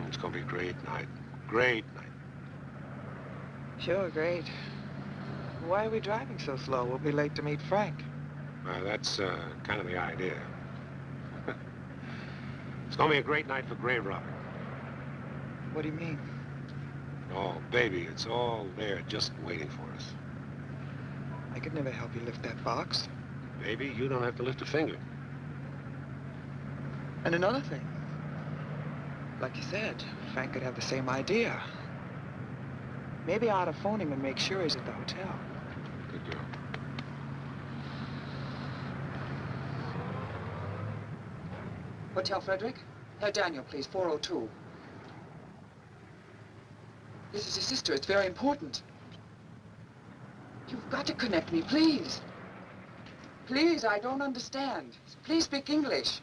It's gonna be a great night. Great night. Sure, great. Why are we driving so slow? We'll be late to meet Frank. That's kind of the idea. It's gonna be a great night for grave robbing. What do you mean? Oh, baby, it's all there just waiting for us. I could never help you lift that box. Maybe you don't have to lift a finger. And another thing. Like you said, Frank could have the same idea. Maybe I ought to phone him and make sure he's at the hotel. Good girl. Hotel Frederick? Herr Daniel, please, 402. This is his sister. It's very important. You've got to connect me, please. Please, I don't understand. Please speak English.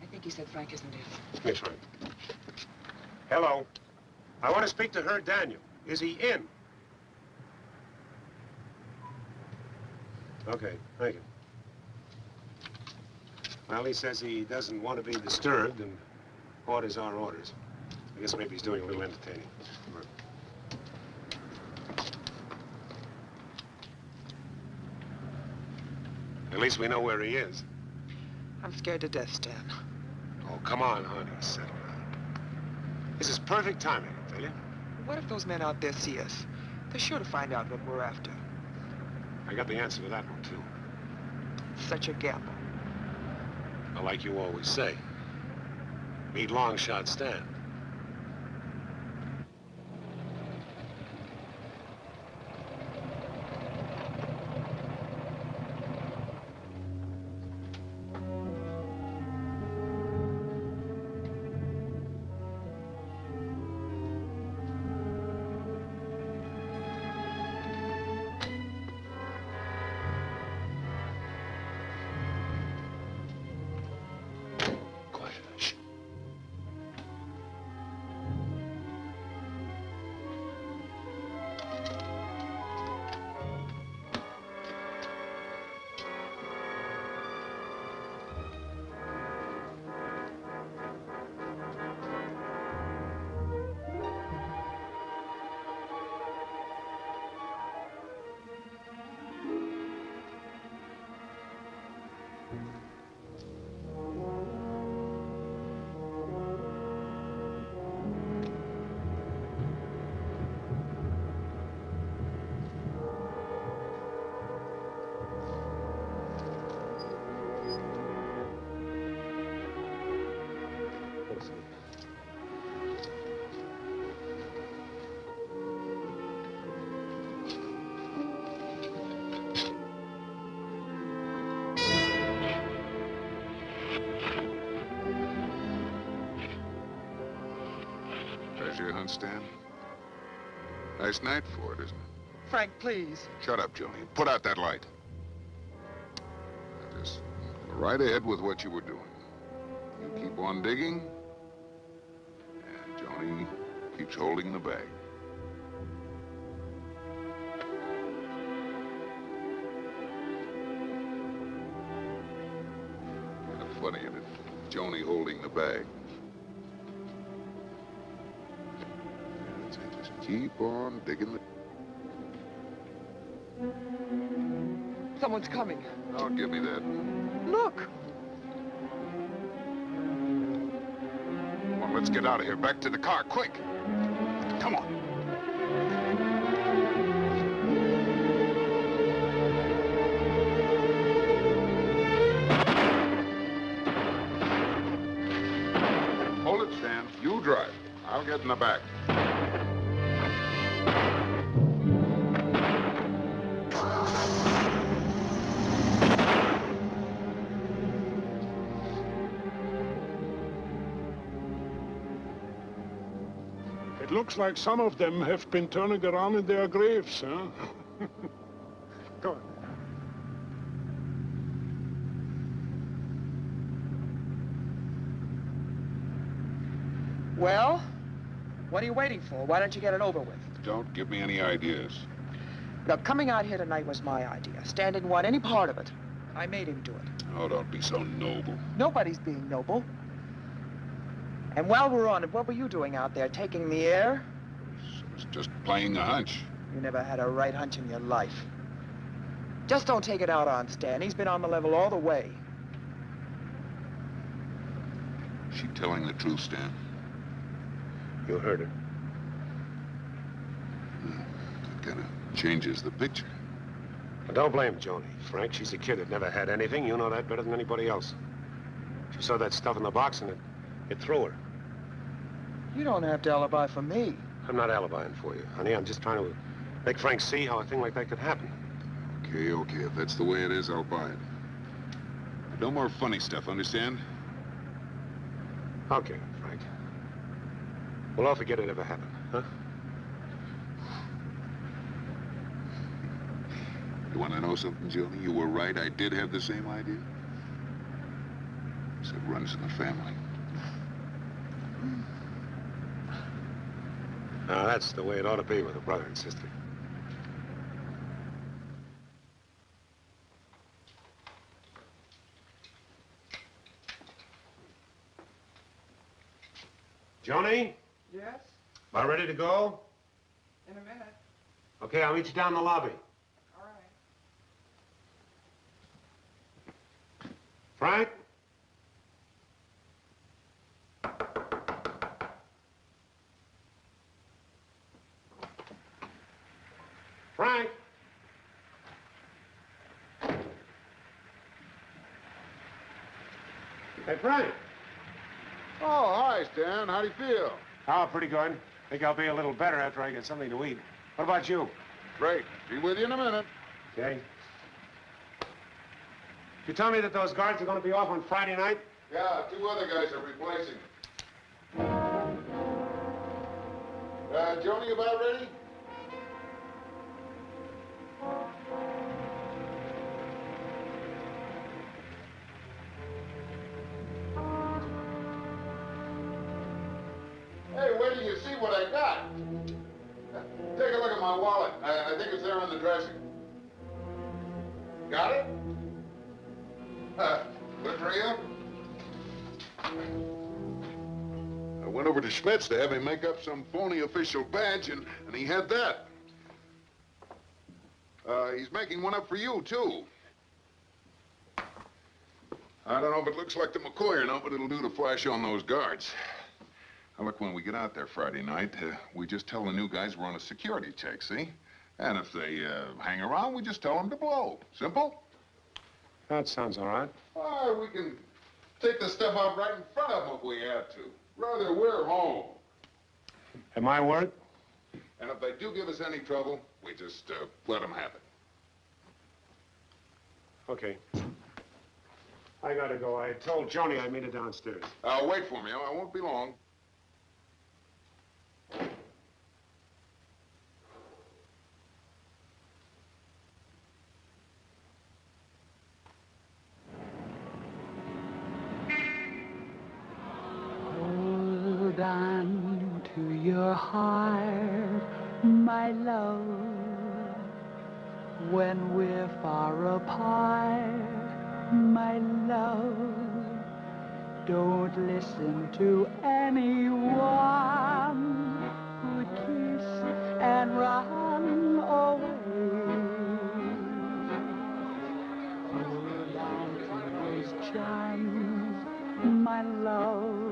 I think he said Frank isn't in. Yes, Frank. Hello. I want to speak to her, Daniel. Is he in? Okay, thank you. Well, he says he doesn't want to be disturbed, and orders are orders. I guess maybe he's doing a little entertaining. At least we know where he is. I'm scared to death, Stan. Oh, come on, honey. Settle down. This is perfect timing, I tell you. What if those men out there see us? They're sure to find out what we're after. I got the answer to that one, too. It's such a gamble. Well, like you always say, meet long shot Stan. Treasure hunt, Stan? Nice night for it, isn't it? Frank, please. Shut up, Joni. Put out that light. Now just go right ahead with what you were doing. You keep on digging, and Joni keeps holding the bag. Kind of funny, isn't it? Joni holding the bag. Just keep on digging the... Someone's coming. Don't give me that. Look. Come on, let's get out of here. Back to the car, quick. Come on. Hold it, Stan. You drive. I'll get in the back. It looks like some of them have been turning around in their graves, huh? Go on. Well, what are you waiting for? Why don't you get it over with? Don't give me any ideas. Look, coming out here tonight was my idea. Stan didn't want any part of it. I made him do it. Oh, don't be so noble. Nobody's being noble. And while we're on it, what were you doing out there, taking the air? I was just playing a hunch. You never had a right hunch in your life. Just don't take it out on Stan. He's been on the level all the way. Is she telling the truth, Stan? You heard her. That kind of changes the picture. Don't blame Joni. Frank, she's a kid that never had anything. You know that better than anybody else. She saw that stuff in the box and it threw her. You don't have to alibi for me. I'm not alibying for you, honey. I'm just trying to make Frank see how a thing like that could happen. Okay. If that's the way it is, I'll buy it. But no more funny stuff, understand? Okay, Frank. We'll all forget it ever happened, huh? You want to know something, Joni? You were right. I did have the same idea. So it runs in the family. Now, that's the way it ought to be with a brother and sister. Joni? Yes? About ready to go? In a minute. Okay, I'll meet you down in the lobby. All right. Frank? Frank? Hey, Frank. Oh, hi, Stan. How do you feel? Oh, pretty good. Think I'll be a little better after I get something to eat. What about you? Great. Be with you in a minute. Okay. You tell me that those guards are going to be off on Friday night? Yeah, 2 other guys are replacing. Joni, about ready? Hey, wait till you see what I got. Take a look at my wallet. I think it's there on the dresser. Got it? Good for you? I went over to Schmidt's to have him make up some phony official badge, and he had that. He's making one up for you, too. I don't know if it looks like the McCoy or not, but it'll do to flash on those guards. Now, look, when we get out there Friday night, we just tell the new guys we're on a security check, see? And if they hang around, we just tell them to blow. Simple? That sounds all right. Or we can take the stuff out right in front of them if we have to. Rather, we're home. At my word? And if they do give us any trouble, we just let them have it. Okay. I gotta go. I told Joni I'd meet her downstairs. Wait for me. I won't be long. Hold on to your heart, my love, when we're far apart, my love. Don't listen to anyone who'd kiss and run away. Hold on to those charms, my love.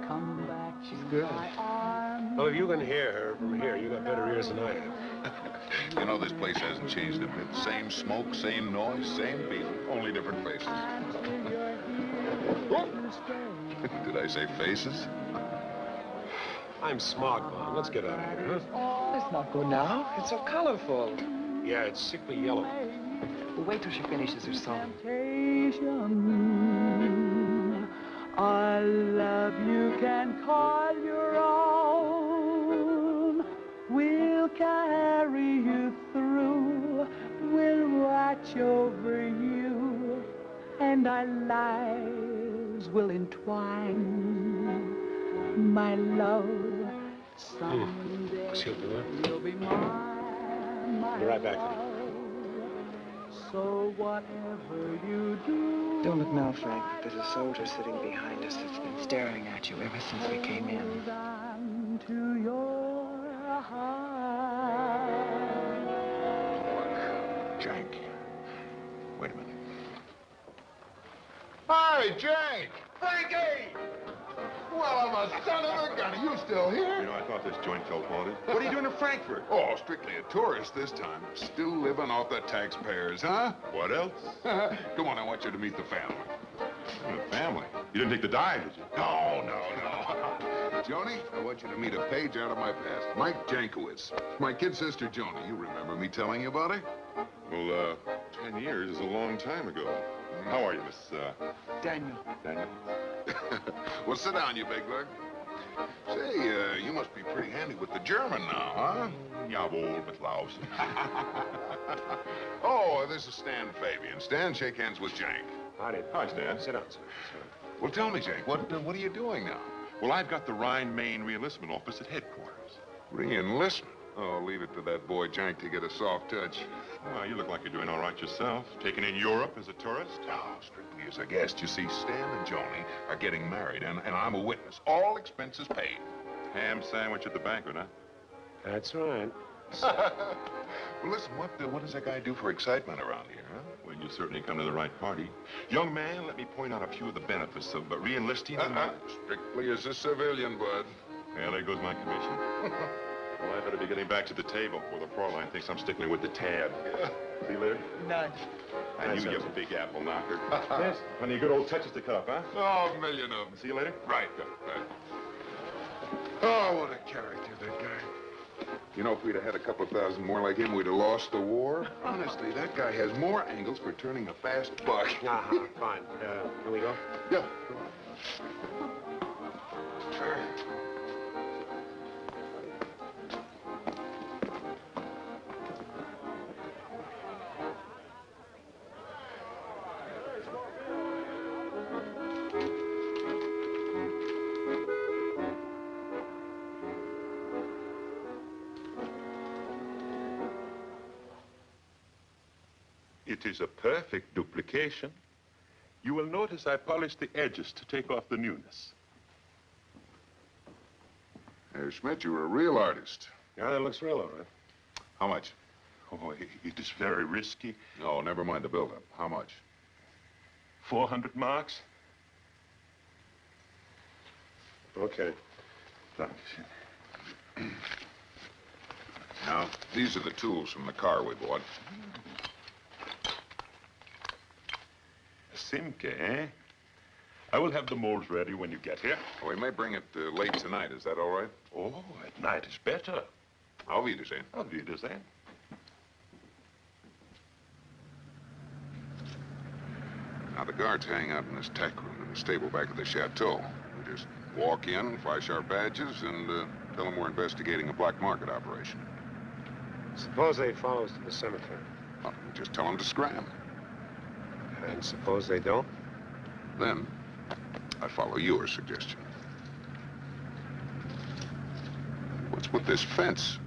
Come back to my arms. Well, if you can hear her from here, you got better ears than I have. You know, this place hasn't changed a bit. Same smoke, same noise, same feeling, only different faces. Did I say faces? I'm smart, Mom. Let's get out of here, huh? Let's not go now. It's so colorful. Yeah, it's sickly yellow. We'll wait till she finishes her song. Our love you can call your own. We'll carry you through. We'll watch over you, and our lives will entwine. My love, someday She'll do it. you'll be mine. My Be right back. love. So whatever you do. Don't look now, Frank. There's a soldier sitting behind us that's been staring at you ever since we came in. Hold on to your heart. Jake. Wait a minute. Hi, Jake! Frankie! Well, I'm a son of a gun. Are you still here? You know, I thought this joint felt haunted. What are you doing in Frankfurt? Oh, strictly a tourist this time. Still living off the taxpayers, huh? What else? Come on, I want you to meet the family. The family. You didn't take the dive, did you? No. Joni, I want you to meet a page out of my past. Mike Jankowitz. My kid sister, Joni. You remember me telling you about her? Well, 10 years is a long time ago. How are you, Miss, Daniel. Daniel? Well, sit down, you big lug. Say, you must be pretty handy with the German now, huh? Jawohl, mit Laus. Oh, this is Stan Fabian. Stan, shake hands with Jank. Hi, Stan. Sit down, sir. Well, tell me, Jank, what are you doing now? Well, I've got the Rhine-Main reenlistment office at headquarters. Re-enlistment? Oh, leave it to that boy Jank to get a soft touch. Well, you look like you're doing all right yourself. Taken in Europe as a tourist? Oh, strictly as a guest. You see, Stan and Joni are getting married, and I'm a witness. All expenses paid. Ham sandwich at the banquet, huh? That's right. Well, listen, what does that guy do for excitement around here, huh? Well, you certainly come to the right party. Young man, let me point out a few of the benefits of re-enlisting. Strictly as a civilian, bud. Well, there goes my commission. Well, I better be getting back to the table before the Fräulein thinks I'm stickling with the tab. See you later? None. And you, you big apple knocker. Yes. Plenty of good old touches to cut up, huh? Oh, a million of them. See you later? Right. Oh, what a character, that guy. You know, if we'd have had a couple thousand more like him, we'd have lost the war. Honestly, that guy has more angles for turning a fast buck. Fine. Can we go? Yeah. It is a perfect duplication. You will notice I polished the edges to take off the newness. Hey, Schmidt, you're a real artist. Yeah, that looks real, all right. How much? Oh, it is very risky. Oh, never mind the build-up. How much? 400 marks. Okay. Thanks. Now, these are the tools from the car we bought. Simke, eh? I will have the molds ready when you get here. We may bring it late tonight. Is that all right? Oh, at night is better. Auf Wiedersehen. Auf Wiedersehen. Now, the guards hang out in this tech room in the stable back of the chateau. We just walk in, flash our badges, and tell them we're investigating a black market operation. Suppose they follow us to the cemetery. Well, we just tell them to scram. And suppose they don't? Then, I follow your suggestion. What's with this fence?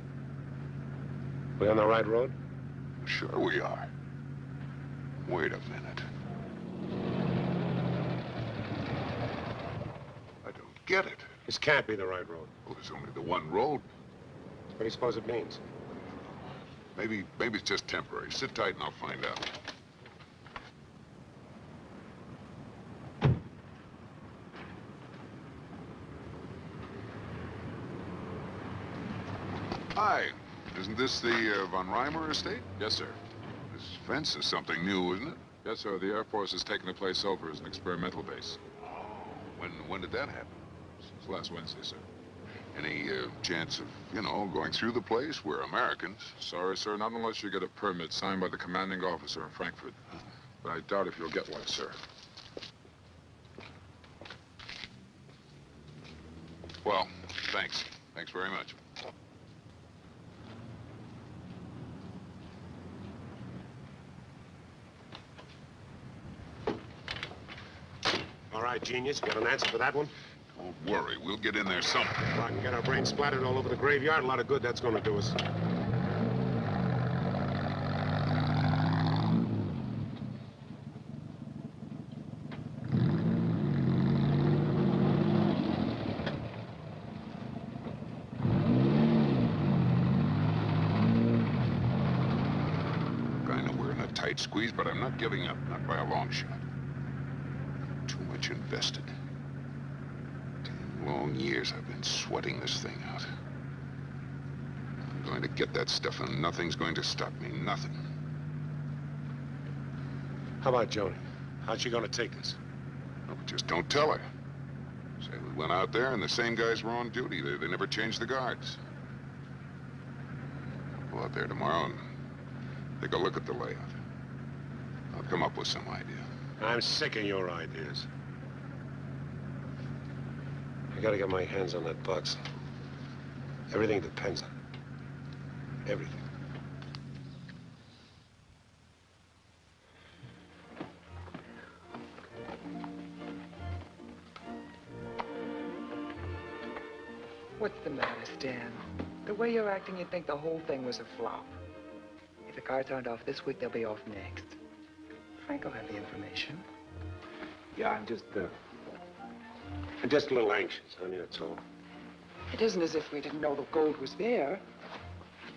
We on the right road? Sure we are. Wait a minute. I don't get it. This can't be the right road. Well, there's only the one road. What do you suppose it means? Maybe it's just temporary. Sit tight and I'll find out. Hi. Isn't this the Von Reimer estate? Yes, sir. This fence is something new, isn't it? Yes, sir. The Air Force has taken the place over as an experimental base. Oh, when did that happen? Since last Wednesday, sir. Any chance of, going through the place? We're Americans. Sorry, sir. Not unless you get a permit signed by the commanding officer in Frankfurt. But I doubt if you'll get one, sir. Well, thanks. Thanks very much. All right, genius. You got an answer for that one? Don't worry. We'll get in there somehow. If I can get our brains splattered all over the graveyard, a lot of good that's going to do us. I know we're in a tight squeeze, but I'm not giving up. Not by a long shot. Too much invested. long years I've been sweating this thing out. I'm going to get that stuff, and nothing's going to stop me. Nothing. How about Joni? How's she gonna take this? No, but just don't tell her. Say we went out there and the same guys were on duty. They never changed the guards. I'll go out there tomorrow and take a look at the layout. I'll come up with some idea. I'm sick of your ideas. I gotta get my hands on that box. Everything depends on it. Everything. What's the matter, Stan? The way you're acting, you'd think the whole thing was a flop. If the cards aren't off this week, they'll be off next. Frank will have the information. Yeah, I'm just a little anxious, honey, that's all. It isn't as if we didn't know the gold was there.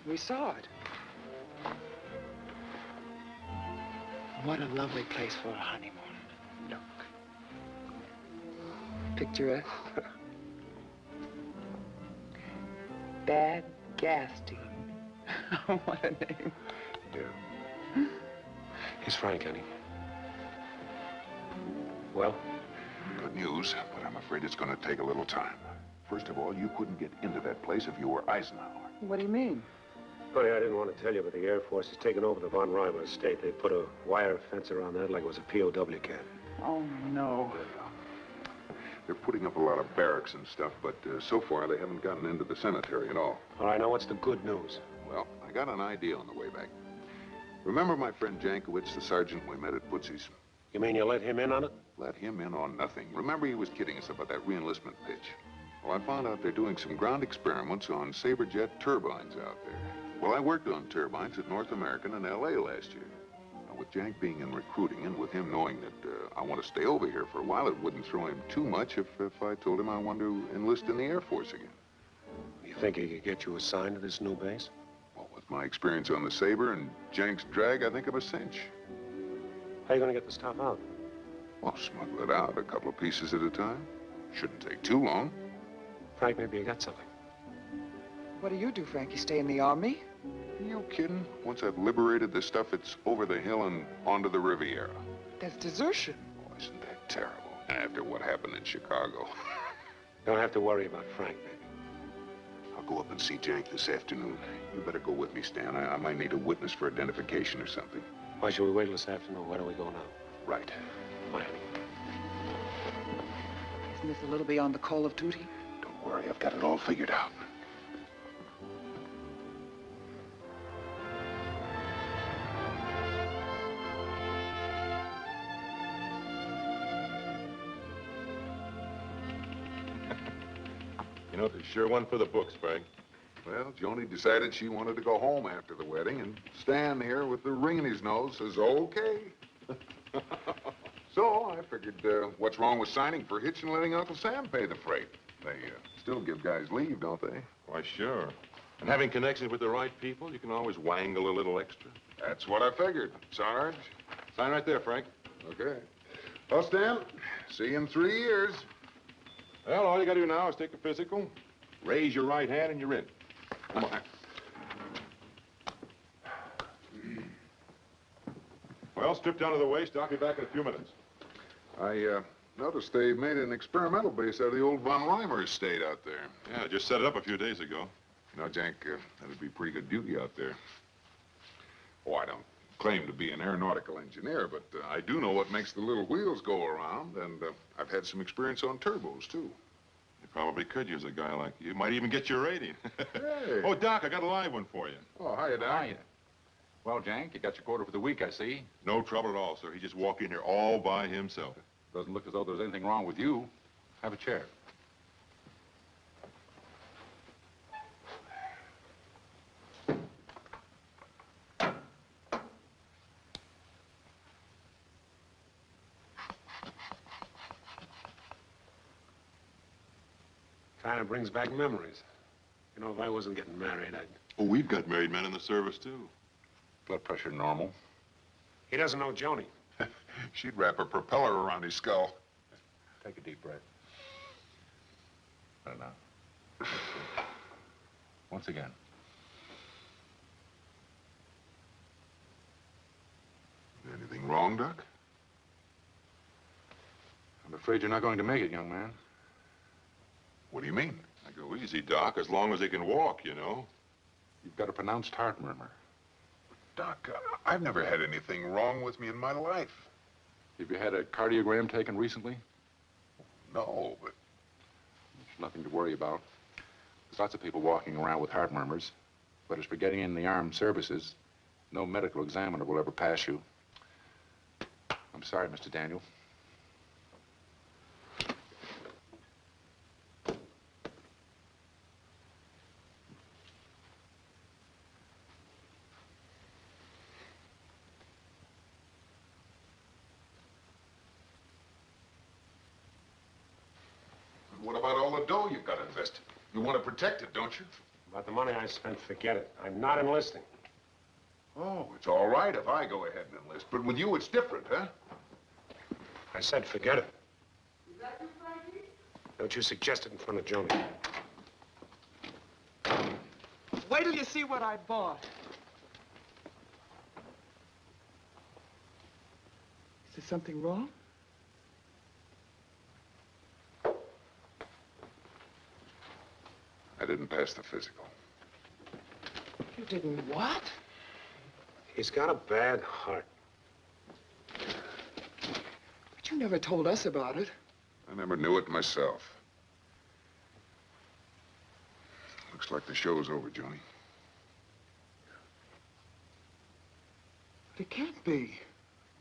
We saw it. What a lovely place for a honeymoon. Look. Picturesque. Bad Gas Team. What a name. Yeah. He's Frank, honey. Well? Good news, but I'm afraid it's going to take a little time. First of all, you couldn't get into that place if you were Eisenhower. What do you mean? Honey, I didn't want to tell you, but the Air Force has taken over the Von Reimer estate. They put a wire fence around that like it was a POW camp. Oh, no. They're putting up a lot of barracks and stuff, but so far they haven't gotten into the cemetery at all. All right, now what's the good news? Well, I got an idea on the way back. Remember my friend Jankowitz, the sergeant we met at Bootsy's? You mean you let him in on it? Let him in on nothing. Remember he was kidding us about that re-enlistment pitch. Well, I found out they're doing some ground experiments on Saberjet turbines out there. Well, I worked on turbines at North American in L.A. last year. Now, with Jank being in recruiting and with him knowing that I want to stay over here for a while, it wouldn't throw him too much if I told him I wanted to enlist in the Air Force again. You think he could get you assigned to this new base? Well, with my experience on the Saber and Jank's drag, I think of a cinch. How are you going to get the stuff out? Well, smuggle it out a couple of pieces at a time. Shouldn't take too long. Frank, maybe you got something. What do you do, Frank? You stay in the Army? You kidding? Once I've liberated the stuff, it's over the hill and onto the Riviera. That's desertion. Oh, isn't that terrible? After what happened in Chicago. Don't have to worry about Frank, baby. I'll go up and see Jank this afternoon. You better go with me, Stan. I might need a witness for identification or something. Why should we wait till this afternoon? Why don't we go now? Right. Bye. Isn't this a little beyond the call of duty? Don't worry, I've got it all figured out. You know, it's sure one for the books, Frank. Well, Joni decided she wanted to go home after the wedding, and Stan here with the ring in his nose says, okay. So I figured, what's wrong with signing for Hitch and letting Uncle Sam pay the freight? They still give guys leave, don't they? Why, sure. And having connections with the right people, you can always wangle a little extra. That's what I figured, Sarge. Sign right there, Frank. Okay. Well, Stan, see you in 3 years. Well, all you gotta do now is take a physical, raise your right hand, and you're in. Come on. Well, strip down to the waist. I'll be back in a few minutes. I noticed they made an experimental base out of the old Von Reimer estate out there. Yeah, I just set it up a few days ago. You know, Jank, that'd be pretty good duty out there. Oh, I don't claim to be an aeronautical engineer, but I do know what makes the little wheels go around, and I've had some experience on turbos, too. You probably could use a guy like you. Might even get your rating. Hey. Oh, Doc, I got a live one for you. Oh, hiya, Doc. Hiya. Well, Jank, you got your quota for the week, I see. No trouble at all, sir. He just walked in here all by himself. Doesn't look as though there's anything wrong with you. Have a chair. Kind of brings back memories. You know, if I wasn't getting married, I'd... Oh, we've got married men in the service, too. Blood pressure normal. He doesn't know Joni. She'd wrap a propeller around his skull. Take a deep breath. Now. Once again. Anything wrong, Doc? I'm afraid you're not going to make it, young man. What do you mean? I go easy, Doc, as long as they can walk, you know. You've got a pronounced heart murmur. Doc, I've never had anything wrong with me in my life. Have you had a cardiogram taken recently? No, but There's nothing to worry about. There's lots of people walking around with heart murmurs. But as for getting in the armed services, no medical examiner will ever pass you. I'm sorry, Mr. Daniel. what about all the dough you've got invested? You want to protect it, don't you? About the money I spent, forget it. I'm not enlisting. Oh, it's all right if I go ahead and enlist, but with you it's different, huh? I said forget it. Don't you suggest it in front of Joni. Wait till you see what I bought. Is there something wrong? I didn't pass the physical. You didn't what? He's got a bad heart. But you never told us about it. I never knew it myself. Looks like the show's over, Joni. But it can't be.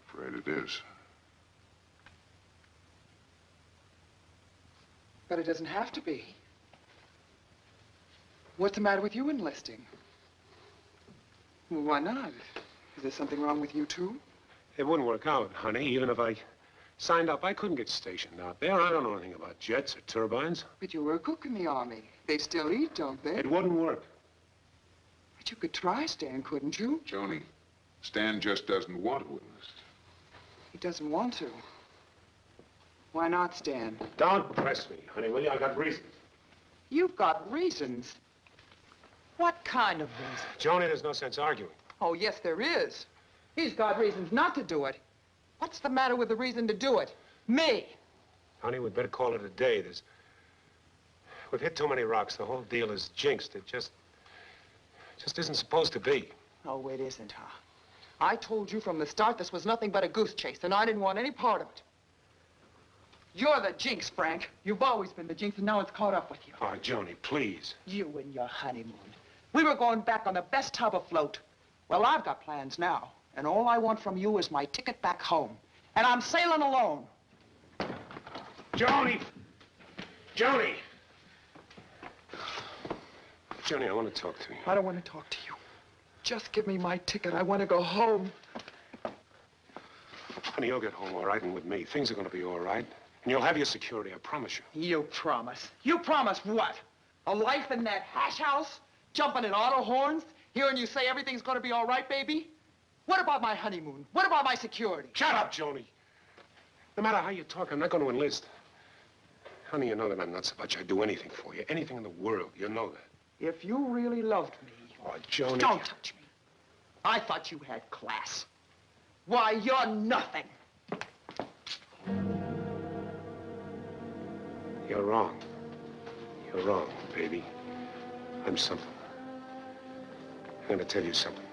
Afraid it is. But it doesn't have to be. What's the matter with you enlisting? Well, why not? Is there something wrong with you, too? It wouldn't work out, honey. Even if I signed up, I couldn't get stationed out there. I don't know anything about jets or turbines. But you were a cook in the Army. They still eat, don't they? It wouldn't work. But you could try, Stan, couldn't you? Joni, Stan just doesn't want to enlist. He doesn't want to. Why not, Stan? Don't press me, honey, will you? I got reasons. You've got reasons. What kind of reasons? Joni, there's no sense arguing. Oh, yes, there is. He's got reasons not to do it. What's the matter with the reason to do it? Me. Honey, we'd better call it a day. We've hit too many rocks. The whole deal is jinxed. It just isn't supposed to be. Oh, it isn't, huh? I told you from the start this was nothing but a goose chase, and I didn't want any part of it. You're the jinx, Frank. You've always been the jinx, and now it's caught up with you. Oh, Joni, please. You and your honeymoon. We were going back on the best tub afloat. Well, I've got plans now, and all I want from you is my ticket back home. And I'm sailing alone. Joni! Joni! Joni, I want to talk to you. I don't want to talk to you. Just give me my ticket. I want to go home. Honey, you'll get home all right, and with me, things are going to be all right. And you'll have your security, I promise you. You promise. You promise what? A life in that hash house? Jumping in auto horns? Hearing you say everything's going to be all right, baby? What about my honeymoon? What about my security? Shut up, Joni. No matter how you talk, I'm not going to enlist. Honey, you know that I'm not so much. I'd do anything for you. Anything in the world. You know that. If you really loved me... Oh, Joni... Don't touch me. I thought you had class. Why, you're nothing. You're wrong. You're wrong, baby. I'm something. I'm going to tell you something.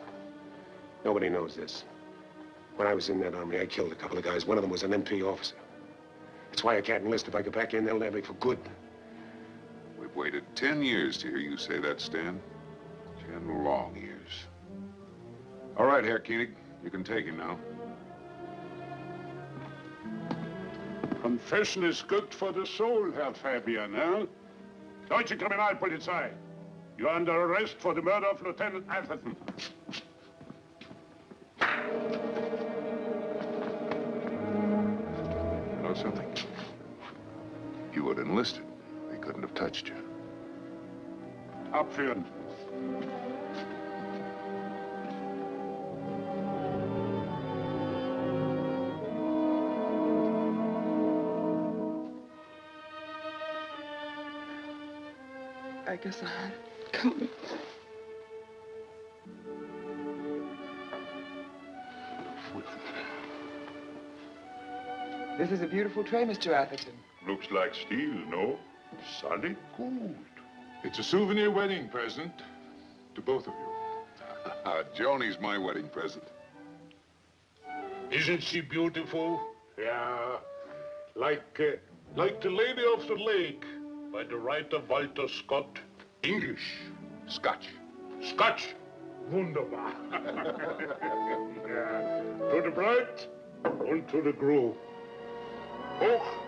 Nobody knows this. When I was in that army, I killed a couple of guys. One of them was an MP officer. That's why I can't enlist. If I go back in, they'll have me for good. We've waited 10 years to hear you say that, Stan. 10 long years. All right, Herr Koenig. You can take him now. Confession is good for the soul, Herr Fabian, huh? Deutsche Kriminalpolizei. You're under arrest for the murder of Lieutenant Atherton. You know something? If you had enlisted, they couldn't have touched you. Abführen. I guess I'm coming. This is a beautiful tray, Mr. Atherton. Looks like steel, no? Solid gold. It's a souvenir wedding present to both of you. Joni's my wedding present. Isn't she beautiful? Yeah. Like the Lady of the Lake by the writer Walter Scott. English. Scotch. Scotch. Wunderbar. Yeah. To the bride and to the groom. Hoch